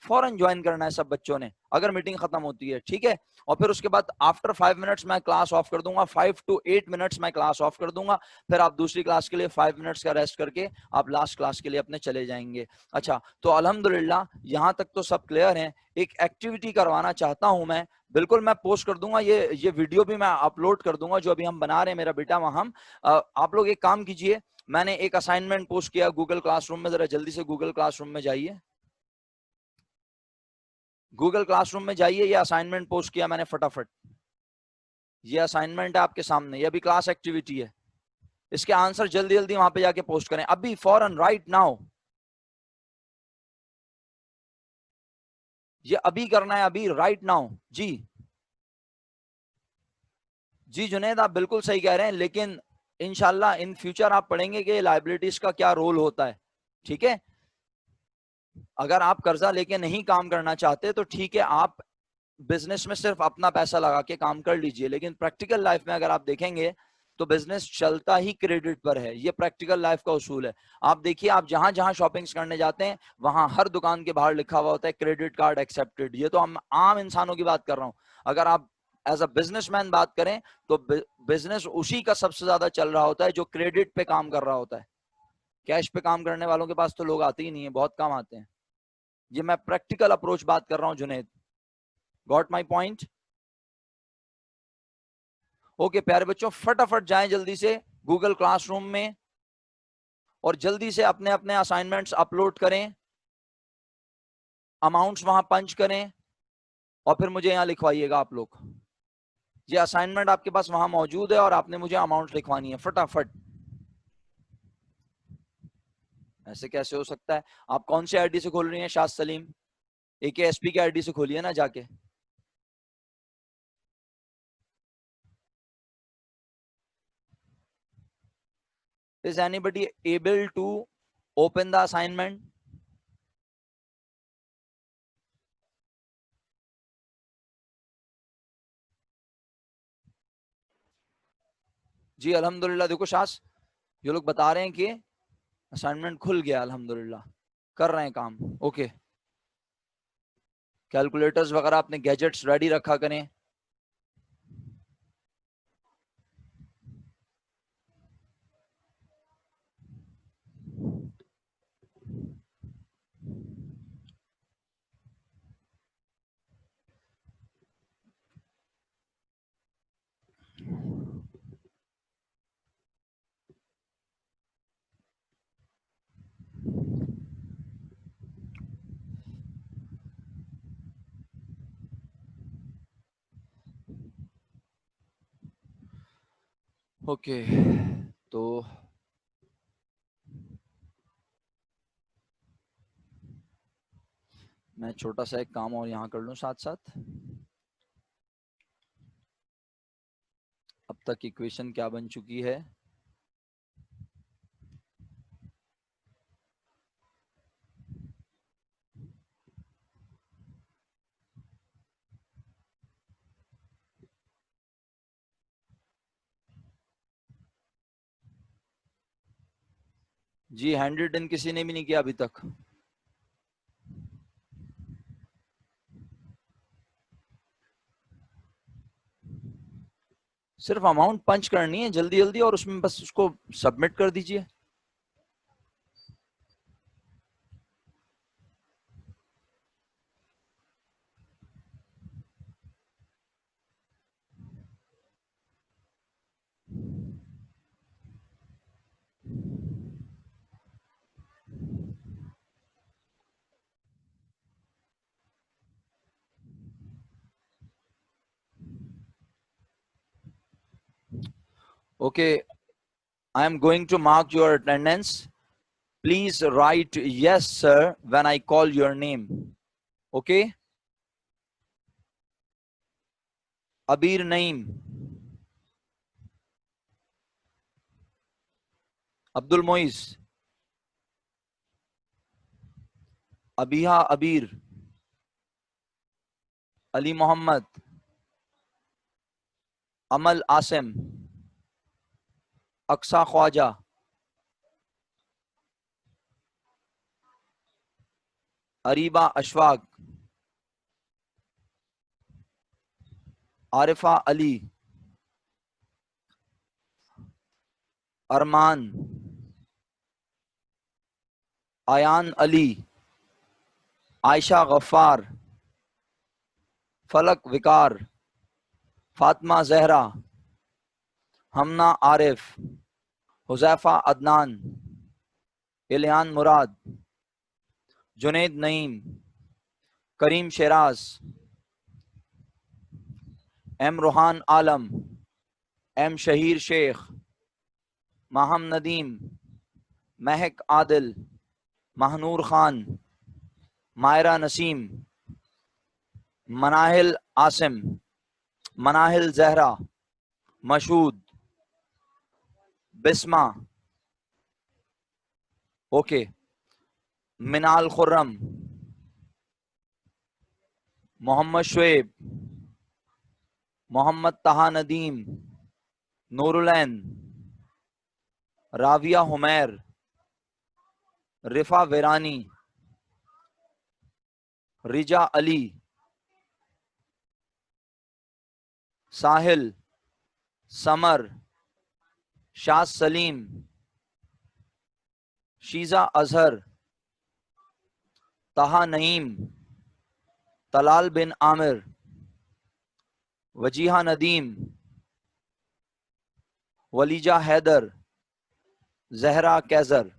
फौरन ज्वाइन करना है सब बच्चों ने अगर मीटिंग खत्म होती है, ठीक है। और फिर उसके बाद आफ्टर 5 मिनट्स मैं क्लास ऑफ कर दूंगा, 5 to 8 मिनट्स मैं क्लास ऑफ कर दूंगा, फिर आप दूसरी क्लास के लिए 5 मिनट्स का रेस्ट करके आप लास्ट क्लास के लिए अपने चले जाएंगे। अच्छा, तो अल्हम्दुलिल्लाह यहाँ तक तो सब क्लियर है। एक एक्टिविटी करवाना चाहता हूं मैं, बिल्कुल मैं पोस्ट कर दूंगा, ये वीडियो भी मैं अपलोड कर दूंगा जो अभी हम बना रहे हैं मेरा बेटा वहां। आप लोग एक काम कीजिए, मैंने एक असाइनमेंट पोस्ट किया गूगल क्लासरूम में, जरा जल्दी से गूगल क्लासरूम में जाइए, गूगल क्लासरूम में जाइए, ये असाइनमेंट पोस्ट किया मैंने फटाफट। ये असाइनमेंट है आपके सामने, ये अभी क्लास एक्टिविटी है, इसके आंसर जल्दी जल्दी वहां पे जाके पोस्ट करें अभी फौरन, राइट नाउ। ये अभी करना है, अभी राइट नाउ। जी जी जुनेद, आप बिल्कुल सही कह रहे हैं, लेकिन इंशाल्लाह इन फ्यूचर आप पढ़ेंगे कि लाइबिलिटीज का क्या रोल होता है, ठीक है। अगर आप कर्जा लेके नहीं काम करना चाहते तो ठीक है, आप बिजनेस में सिर्फ अपना पैसा लगा के काम कर लीजिए, लेकिन प्रैक्टिकल लाइफ में अगर आप देखेंगे तो बिजनेस चलता ही क्रेडिट पर है, ये प्रैक्टिकल लाइफ का उसूल है। आप देखिए, आप जहां जहां शॉपिंग्स करने जाते हैं वहां हर दुकान के बाहर लिखा हुआ होता है क्रेडिट कार्ड एक्सेप्टेड। ये तो हम आम इंसानों की बात कर रहा हूं, अगर आप एज अ बिजनेसमैन बात करें तो बिजनेस उसी का सबसे ज्यादा चल रहा होता है जो क्रेडिट पे काम कर रहा होता है। कैश पे काम करने वालों के पास तो लोग आते ही नहीं है, बहुत कम आते हैं। ये मैं प्रैक्टिकल अप्रोच बात कर रहा हूं Junaid, got my point. Okay प्यारे बच्चों, फटाफट जाएं जल्दी से गूगल क्लासरूम में और जल्दी से अपने अपने असाइनमेंट्स अपलोड करें, अमाउंट्स वहां पंच करें और फिर मुझे यहां लिखवाइएगा आप लोग। ये असाइनमेंट आपके पास वहां मौजूद है और आपने मुझे अमाउंट लिखवानी है फटाफट। ऐसे कैसे हो सकता है? आप कौन से आईडी से खोल रही हैं शाह सलीम? AKSP के आईडी से खोलिए ना जाके। Is anybody able to open the assignment? जी अल्हम्दुलिल्लाह, देखो शास, ये लोग बता रहे हैं कि असाइनमेंट खुल गया, अल्हम्दुलिल्लाह कर रहे हैं काम। ओके, कैलकुलेटर्स वगैरह अपने गैजेट्स रेडी रखा करें। ओके, तो मैं छोटा सा एक काम और यहाँ कर लूँ साथ साथ। अब तक इक्वेशन क्या बन चुकी है? जी हैंड रिटन किसी ने भी नहीं किया अभी तक। सिर्फ अमाउंट पंच करनी है जल्दी जल्दी और उसमें बस उसको सबमिट कर दीजिए। Okay, I am going to mark your attendance. Please write yes, sir, when I call your name. Okay? Abir Naeem, Abdul Moiz, Abiha Abir, Ali Muhammad, Amal Asim, Aksa Khwaja, Areeba Ashfaq, Arifa Ali, अरमान, आयान अली, आयशा गफ्फार, फलक विकार, फातिमा जहरा, हमना आरिफ, हुजैफा अदनान, इलियान मुराद, जुनैद नईम, करीम शेराज, M Ruhaan आलम, M Shaheer Sheikh, Maham Nadeem, महक Adil, Mahnoor Khan, Myra Naseem, Manahil Asim, Manahil Zahra, Mashhood, Bisma, okay, मिनाल खुर्रम, मोहम्मद शुएब, मोहम्मद तहा नदीम, नूरुलैन, राविया हुमैर, रिफा वेरानी, रिजा अली, साहिल, summer, Shah Salim, Sheeza Azhar, तहा नईम, तलाल बिन Aamir, Wajiha Nadeem, वलीजा Haider, Zahra Kaiser,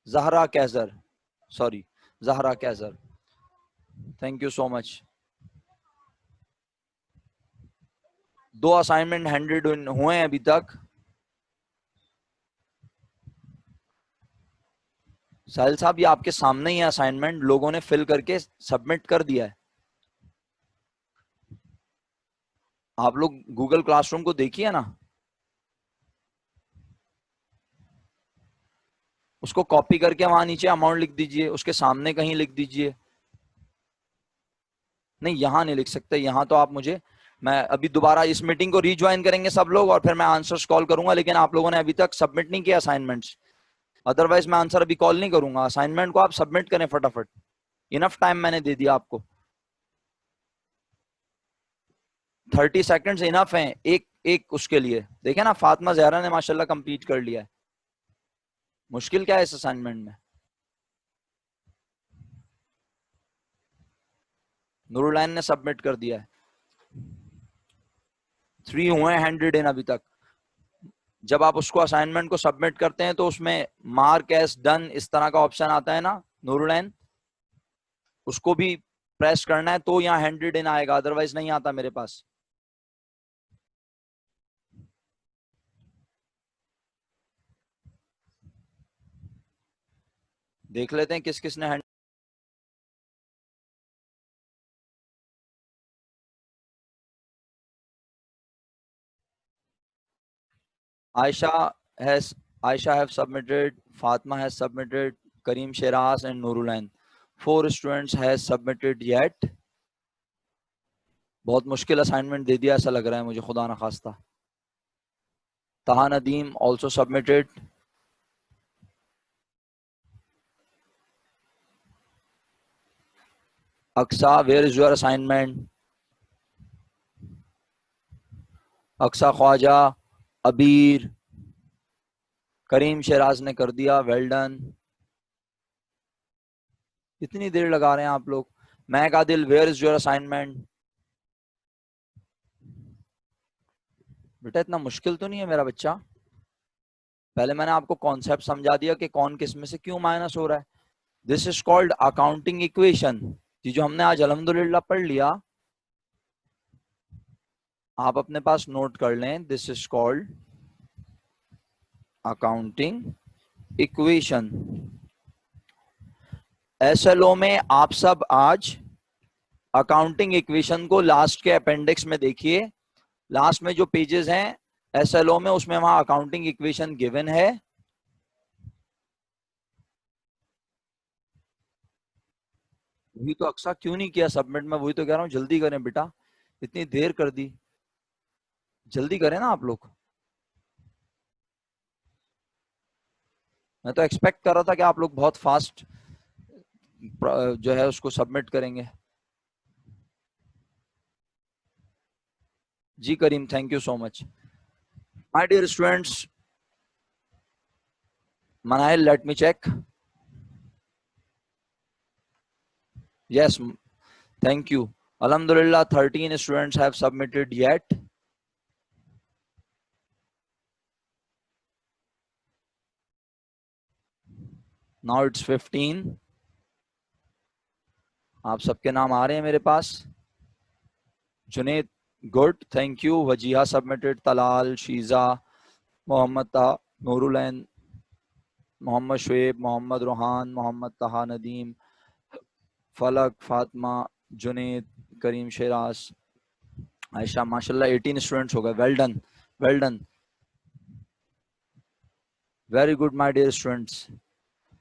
Zahra Kaiser, sorry, Zahra Kaiser, thank you so much. 2 assignment handed हुए हैं अभी तक। साहिल साहब, ये आपके सामने ही है असाइनमेंट, लोगों ने फिल करके सबमिट कर दिया है। आप लोग गूगल क्लासरूम को देखिए ना, उसको कॉपी करके वहां नीचे अमाउंट लिख दीजिए, उसके सामने कहीं लिख दीजिए। नहीं, यहां नहीं लिख सकते, यहां तो आप मुझे, मैं अभी दोबारा इस मीटिंग को रीज्वाइन करेंगे सब लोग और फिर मैं आंसर्स कॉल करूंगा, लेकिन आप लोगों ने अभी तक सबमिट नहीं किया असाइनमेंट्स, अदरवाइज मैं आंसर अभी कॉल नहीं करूंगा। असाइनमेंट को आप सबमिट करें फटाफट, इनफ टाइम मैंने दे दिया आपको, 30 सेकंड्स इनफ है एक एक उसके लिए। देखे ना, फातिमा जहरा ने माशाल्लाह कंप्लीट कर लिया है। मुश्किल क्या है इस असाइनमेंट में? नूरुलैन ने सबमिट कर दिया है, 3 हुए हैंडेड इन अभी तक। जब आप उसको असाइनमेंट को सबमिट करते हैं तो उसमें मार्क एस डन इस तरह का ऑप्शन आता है ना नूरुलैन, उसको भी प्रेस करना है तो यहाँ हैंडेड इन आएगा, अदरवाइज नहीं आता मेरे पास। देख लेते हैं किस किस ने hand. Aisha Aisha have submitted, Fatma has submitted, Kareem Shiraz and Nurulain. 4 students has submitted yet. बहुत मुश्किल असाइनमेंट दे दिया ऐसा लग रहा है मुझे, खुदा ना खास्ता। Taha Nadeem also submitted. Aksa, where is your assignment? Aksa Khwaja, Abir, Kareem Shiraz ने कर दिया, well done. इतनी देर लगा रहे हैं आप लोग। महक Adil, where is your assignment? बेटा इतना मुश्किल तो नहीं है मेरा बच्चा। पहले मैंने आपको कॉन्सेप्ट समझा दिया कि कौन किस में से क्यों माइनस हो रहा है। This is called accounting equation, ये जो हमने आज अल्हम्दुलिल्लाह पढ़ लिया, आप अपने पास नोट कर लें। This is called accounting equation. SLO में आप सब आज अकाउंटिंग इक्वेशन को लास्ट के अपेंडिक्स में देखिए, लास्ट में जो पेजेस हैं एसएलओ में, उसमें वहां अकाउंटिंग इक्वेशन गिवन है। वही तो अक्सा क्यों नहीं किया सबमिट, मैं वही तो कह रहा हूँ, जल्दी करें बेटा, इतनी देर कर दी, जल्दी करें ना आप लोग। मैं तो एक्सपेक्ट कर रहा था कि आप लोग बहुत फास्ट जो है उसको सबमिट करेंगे। जी Karim, thank you so much. My dear students, Manail, let me check. Yes, thank you. Alhamdulillah, 13 students have submitted yet. Now it's 15. आप सबके नाम आ रहे हैं मेरे पास। Junaid, good, thank you. Wajiha submitted, Talal, Sheeza, Mohammad Noorulain, Mohammad Shoaib, Mohammad Roohan, Mohammad Taha Nadeem, फलक, फातिमा, जुनेद, करीम शेराज, आयशा। माशाल्लाह 18 स्टूडेंट्स हो गए। Well done, well done, very good my dear students.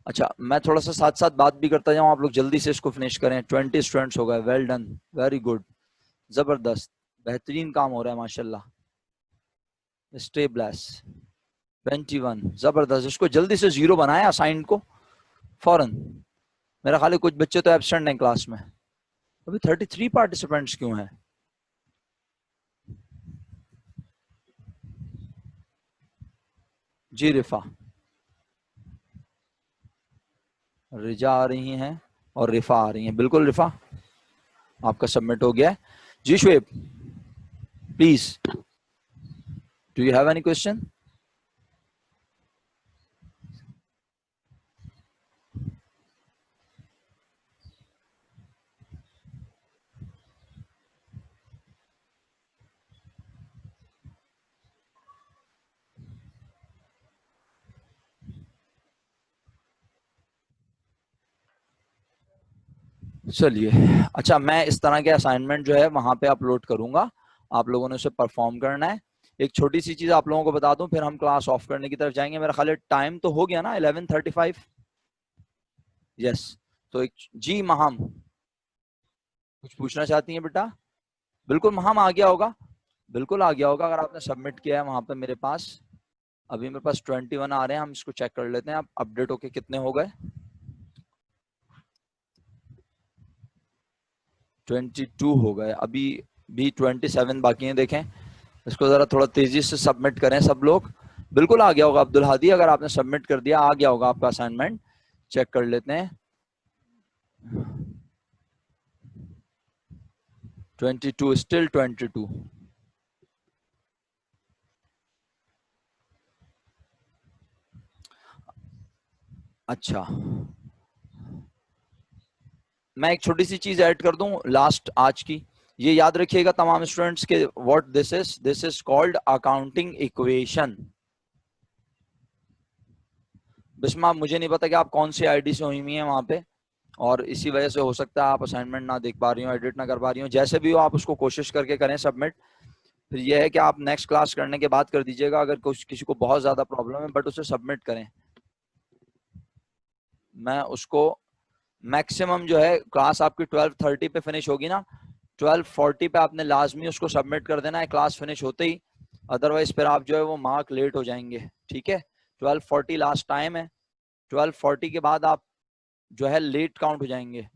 अच्छा, मैं थोड़ा सा साथ साथ बात भी करता जाऊं, आप लोग जल्दी से इसको फिनिश करें। 20 स्टूडेंट्स हो गए। वेल डन, वेरी गुड, जबरदस्त, बेहतरीन काम हो रहा है माशाल्लाह। Stay bless. 21, जबरदस्त। इसको जल्दी से 0 बनाया असाइन को फौरन। मेरा ख्याल है कुछ बच्चे तो एब्सेंट हैं क्लास में। अभी 33 पार्टिसिपेंट्स क्यों हैं? जी रिफा, रिजा आ रही हैं और रिफा आ रही हैं। बिल्कुल रिफा, आपका सबमिट हो गया है। जी Shoaib, please, do you have any question? चलिए, अच्छा, मैं इस तरह के असाइनमेंट जो है वहां पे अपलोड करूंगा, आप लोगों ने उसे परफॉर्म करना है। एक छोटी सी चीज आप लोगों को बता दूं, फिर हम क्लास ऑफ करने की तरफ जाएंगे। मेरा ख्याल है टाइम तो हो गया ना, 11:35। यस, तो एक जी महाम, कुछ पूछना चाहती हैं बेटा? बिल्कुल महाम, आ गया होगा, बिल्कुल आ गया होगा अगर आपने सबमिट किया है वहां पे। मेरे पास अभी मेरे पास 21 आ रहे हैं, हम इसको चेक कर लेते हैं। आप अपडेट होके कितने हो गए? 22 हो गए, अभी भी 27 बाकी हैं। देखें इसको जरा, थोड़ा तेजी से सबमिट करें सब लोग। बिल्कुल आ गया होगा अब्दुल हादी, अगर आपने सबमिट कर दिया आ गया होगा आपका असाइनमेंट। चेक कर लेते हैं। 22, स्टिल 22। अच्छा, मैं एक छोटी सी चीज ऐड कर दूं लास्ट आज की, ये याद रखिएगा तमाम स्टूडेंट्स के। What this is called accounting equation. Bisma, मुझे नहीं पता कि आप कौन सी आईडी से हुई हुई हैं वहां पे, और इसी वजह से हो सकता है आप असाइनमेंट ना देख पा रही हो, एडिट ना कर पा रही हो। जैसे भी हो आप उसको कोशिश करके करें सबमिट। फिर यह है कि आप नेक्स्ट क्लास करने के बाद कर दीजिएगा, अगर कुछ किसी को बहुत ज्यादा प्रॉब्लम है, बट उसे सबमिट करें। मैं उसको मैक्सिमम जो है, क्लास आपकी 12:30 पे फिनिश होगी ना, 12:40 पे आपने लाजमी उसको सबमिट कर देना है क्लास फिनिश होते ही। अदरवाइज फिर आप जो है वो मार्क लेट हो जाएंगे, ठीक है? 12:40 लास्ट टाइम है, 12:40 के बाद आप जो है लेट काउंट हो जाएंगे।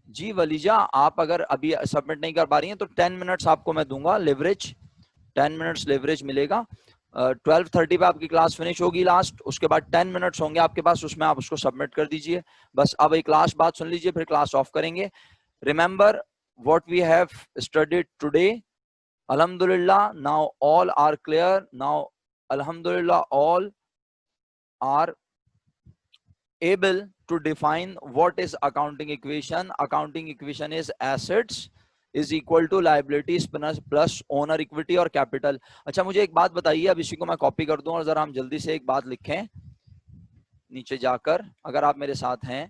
जी वलीजा, आप अगर अभी सबमिट नहीं कर पा रही हैं तो 10 मिनट्स आपको मैं दूंगा लेवरेज, 10 मिनट्स लेवरेज मिलेगा। 12:30 पे आपकी क्लास फिनिश होगी लास्ट, उसके बाद 10 मिनट्स होंगे आपके पास, उसमें आप उसको सबमिट कर दीजिए। बस अब एक लास्ट बात सुन लीजिए, फिर क्लास ऑफ करेंगे। Remember what we have studied today. Alhamdulillah, now all are clear. Now Alhamdulillah, all are able to define what is accounting equation. Accounting equation is assets is equal to liabilities plus owner equity और capital. अच्छा, मुझे एक बात बताइए, अब इसी को मैं कॉपी कर दूं और जरा हम जल्दी से एक बात लिखें नीचे जाकर, अगर आप मेरे साथ हैं।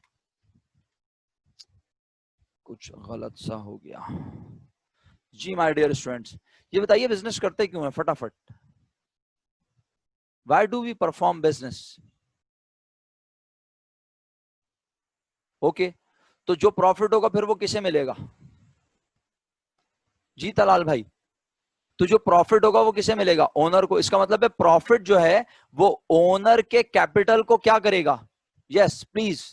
कुछ गलत सा हो गया। जी माय डियर स्टूडेंट्स, ये बताइए बिजनेस करते क्यों है फटाफट? Why do we perform business? Okay, तो जो प्रॉफिट होगा फिर वो किसे मिलेगा? जी तलाल भाई, तो जो प्रॉफिट होगा वो किसे मिलेगा? ओनर को। इसका मतलब है प्रॉफिट जो है वो ओनर के कैपिटल को क्या करेगा? यस प्लीज,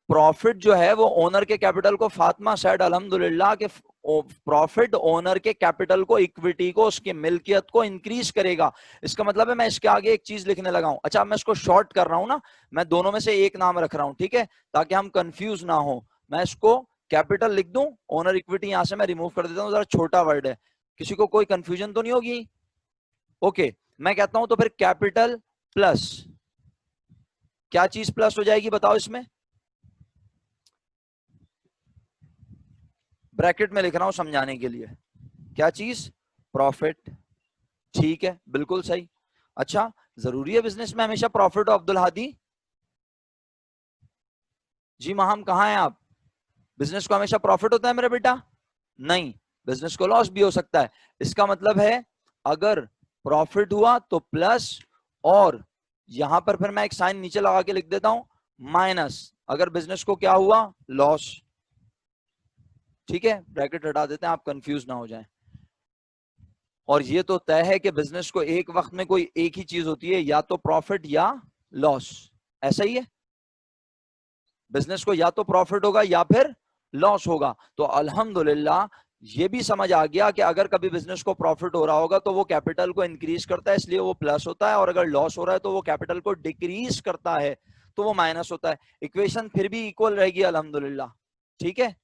प्रॉफिट जो है वो ओनर के कैपिटल को, फातिमा सेड अल्हम्दुलिल्लाह के प्रॉफिट ओनर के कैपिटल को, इक्विटी को, उसकी मिल्कियत को इंक्रीज करेगा। इसका मतलब है मैं इसके आगे एक चीज लिखने लगा हूं। अच्छा मैं इसको शॉर्ट कर रहा हूं ना, मैं दोनों में से एक नाम रख रहा हूं, ठीक है, ताकि हम कंफ्यूज ना हो। मैं इसको कैपिटल लिख दूं, ओनर इक्विटी यहां से मैं रिमूव कर देता हूं, जरा छोटा वर्ड है, किसी को कोई कंफ्यूजन तो नहीं होगी? ओके, मैं कहता हूं तो फिर कैपिटल प्लस, क्या चीज प्लस हो जाएगी बताओ इसमें? ब्रैकेट में लिख रहा हूं समझाने के लिए, क्या चीज? प्रॉफिट। ठीक है, बिल्कुल सही। अच्छा, जरूरी है बिजनेस में हमेशा प्रॉफिट हो अब्दुल हादी? जी माहम कहाँ हैं आप? बिजनेस को हमेशा प्रॉफिट होता है मेरा बेटा? नहीं, बिजनेस को लॉस भी हो सकता है। इसका मतलब है अगर प्रॉफिट हुआ तो प्लस, और यहां पर फिर मैं एक साइन नीचे लगा के लिख देता हूं माइनस, अगर बिजनेस को क्या हुआ? लॉस। ठीक है, ब्रैकेट हटा देते हैं, आप कंफ्यूज ना हो जाएं। और ये तो तय है कि बिजनेस को एक वक्त में कोई एक ही चीज होती है, या तो प्रॉफिट या लॉस, ऐसा ही है। बिजनेस को या तो प्रॉफिट होगा या फिर लॉस होगा। तो अल्हम्दुलिल्लाह ये भी समझ आ गया कि अगर कभी बिजनेस को प्रॉफिट हो रहा होगा तो वो कैपिटल को इंक्रीज करता है, इसलिए वो प्लस होता है, और अगर लॉस हो रहा है तो वो कैपिटल को डिक्रीज करता है, तो वो माइनस होता है। इक्वेशन फिर भी इक्वल रहेगी अल्हम्दुलिल्लाह। ठीक है,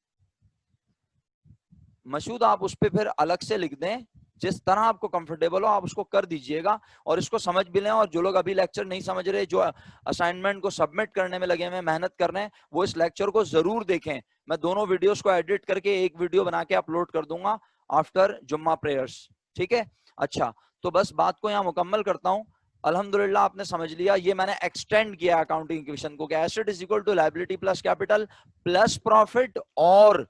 मशहूद आप उस पर फिर अलग से लिख दें, जिस तरह आपको कंफर्टेबल हो आप उसको कर दीजिएगा, और इसको समझ भी लें। और जो लोग अभी लेक्चर नहीं समझ रहे, जो असाइनमेंट को सबमिट करने में लगे हुए, मेहनत कर रहे हैं, वो इस लेक्चर को जरूर देखें। मैं दोनों वीडियोस को एडिट करके एक वीडियो बना के अपलोड कर दूंगा आफ्टर जुम्मा प्रेयर्स। ठीक है, अच्छा तो बस बात को यहाँ मुकम्मल करता हूँ। अल्हम्दुलिल्लाह आपने समझ लिया, ये मैंने एक्सटेंड किया अकाउंटिंग इक्वेशन को, asset is equal to liability plus capital plus profit और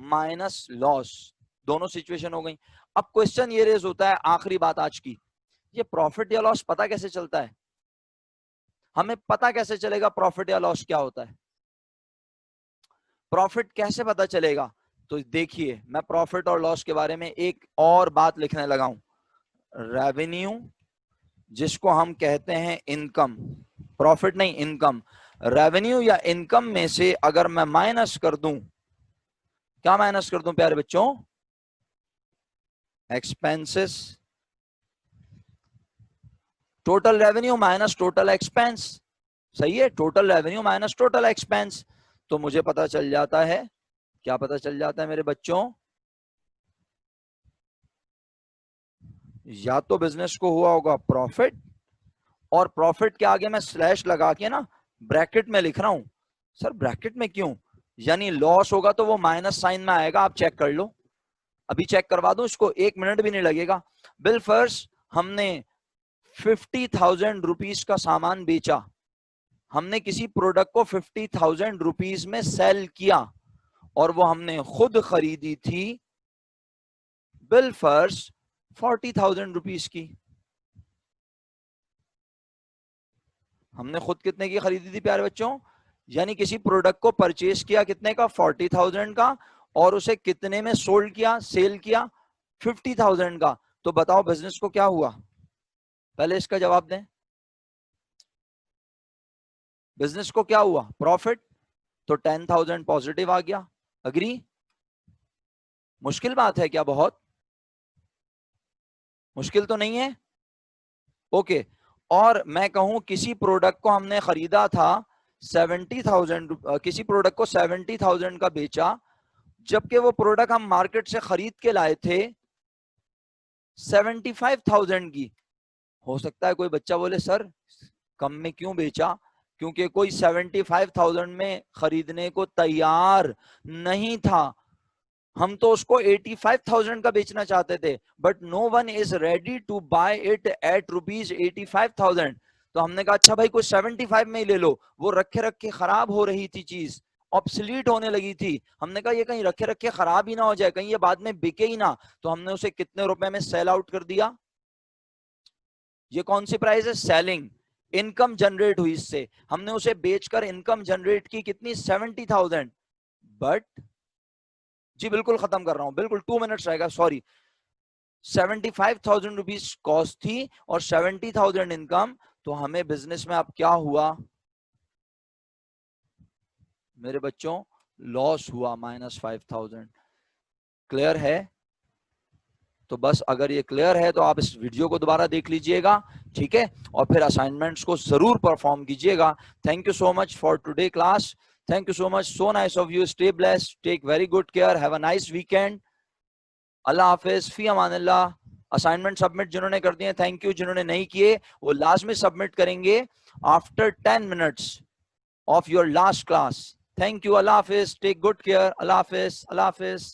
माइनस लॉस, दोनों सिचुएशन हो गई। अब क्वेश्चन ये रेज होता है, आखिरी बात आज की, ये प्रॉफिट या लॉस पता कैसे चलता है? हमें पता कैसे चलेगा प्रॉफिट या लॉस क्या होता है? प्रॉफिट कैसे पता चलेगा? तो देखिए, मैं प्रॉफिट और लॉस के बारे में एक और बात लिखने लगा हूं, रेवेन्यू, जिसको हम कहते हैं इनकम, प्रॉफिट नहीं इनकम। रेवेन्यू या इनकम में से अगर मैं माइनस कर दूं, क्या माइनस कर दूं प्यारे बच्चों? Expenses. Total revenue minus total expense, सही है, total revenue minus total expense. तो मुझे पता चल जाता है, क्या पता चल जाता है मेरे बच्चों? या तो बिजनेस को हुआ होगा प्रॉफिट, और प्रॉफिट के आगे मैं स्लैश लगा के ना ब्रैकेट में लिख रहा हूं। सर ब्रैकेट में क्यों? यानी लॉस होगा तो वो माइनस साइन में आएगा, आप चेक कर लो, अभी चेक करवा दो इसको, 1 मिनट भी नहीं लगेगा। बिल फर्स्ट, हमने 50,000 रुपीज का सामान बेचा, हमने किसी प्रोडक्ट को 50,000 रुपीज में सेल किया, और वो हमने खुद खरीदी थी बिल फर्स्ट 40,000 रुपीज की। हमने खुद कितने की खरीदी थी प्यारे बच्चों? यानी किसी प्रोडक्ट को परचेज किया कितने का? 40,000 का, और उसे कितने में सोल्ड किया, सेल किया? 50,000 का। तो बताओ बिजनेस को क्या हुआ? पहले इसका जवाब दें, बिजनेस को क्या हुआ? प्रॉफिट, तो 10,000 पॉजिटिव आ गया। अग्री? मुश्किल बात है क्या? बहुत मुश्किल तो नहीं है। ओके, और मैं कहूं किसी प्रोडक्ट को हमने खरीदा था 70,000, किसी प्रोडक्ट को 70,000 का बेचा, जबकि वो प्रोडक्ट हम मार्केट से खरीद के लाए थे 75,000 की। हो सकता है कोई बच्चा बोले सर कम में क्यों बेचा? क्योंकि कोई 75,000 में खरीदने को तैयार नहीं था, हम तो उसको 85,000 का बेचना चाहते थे, but no one is ready to buy it at rupees 85,000। तो हमने कहा अच्छा भाई कुछ 75 में ही ले लो। वो रखे रखे खराब हो रही थी चीज, ऑब्सलीट होने लगी थी। हमने कहा ये कहीं रखे रखे खराब ही ना हो जाए, कहीं ये बाद में बिके ही ना। तो हमने उसे कितने रुपए में सेल आउट कर दिया? ये कौन सी प्राइस है? सेलिंग, इनकम जनरेट हुई इससे, हमने उसे बेचकर इनकम जनरेट की कितनी? 70,000। बट जी बिल्कुल खत्म कर रहा हूं, बिल्कुल 2 मिनट्स रहेगा, सॉरी। 75,000 रुपीज कॉस्ट थी और 70,000 इनकम, तो हमें बिजनेस में अब क्या हुआ? मेरे बच्चों लॉस हुआ -5000। क्लियर है? तो बस अगर ये क्लियर है तो आप इस वीडियो को दोबारा देख लीजिएगा, ठीक है, और फिर असाइनमेंट्स को जरूर परफॉर्म कीजिएगा। Thank you so much for today class, thank you so much, so nice of you, stay blessed, take very good care, have a nice weekend, Allah हाफिज, फी अमानिल्लाह। असाइनमेंट सबमिट जिन्होंने कर दिए थैंक यू, जिन्होंने नहीं किए वो लाजमी सबमिट करेंगे after 10 minutes of your last class. Thank you, अल्लाह हाफिज, टेक गुड केयर, अल्लाह हाफिज, अल्लाह हाफिज।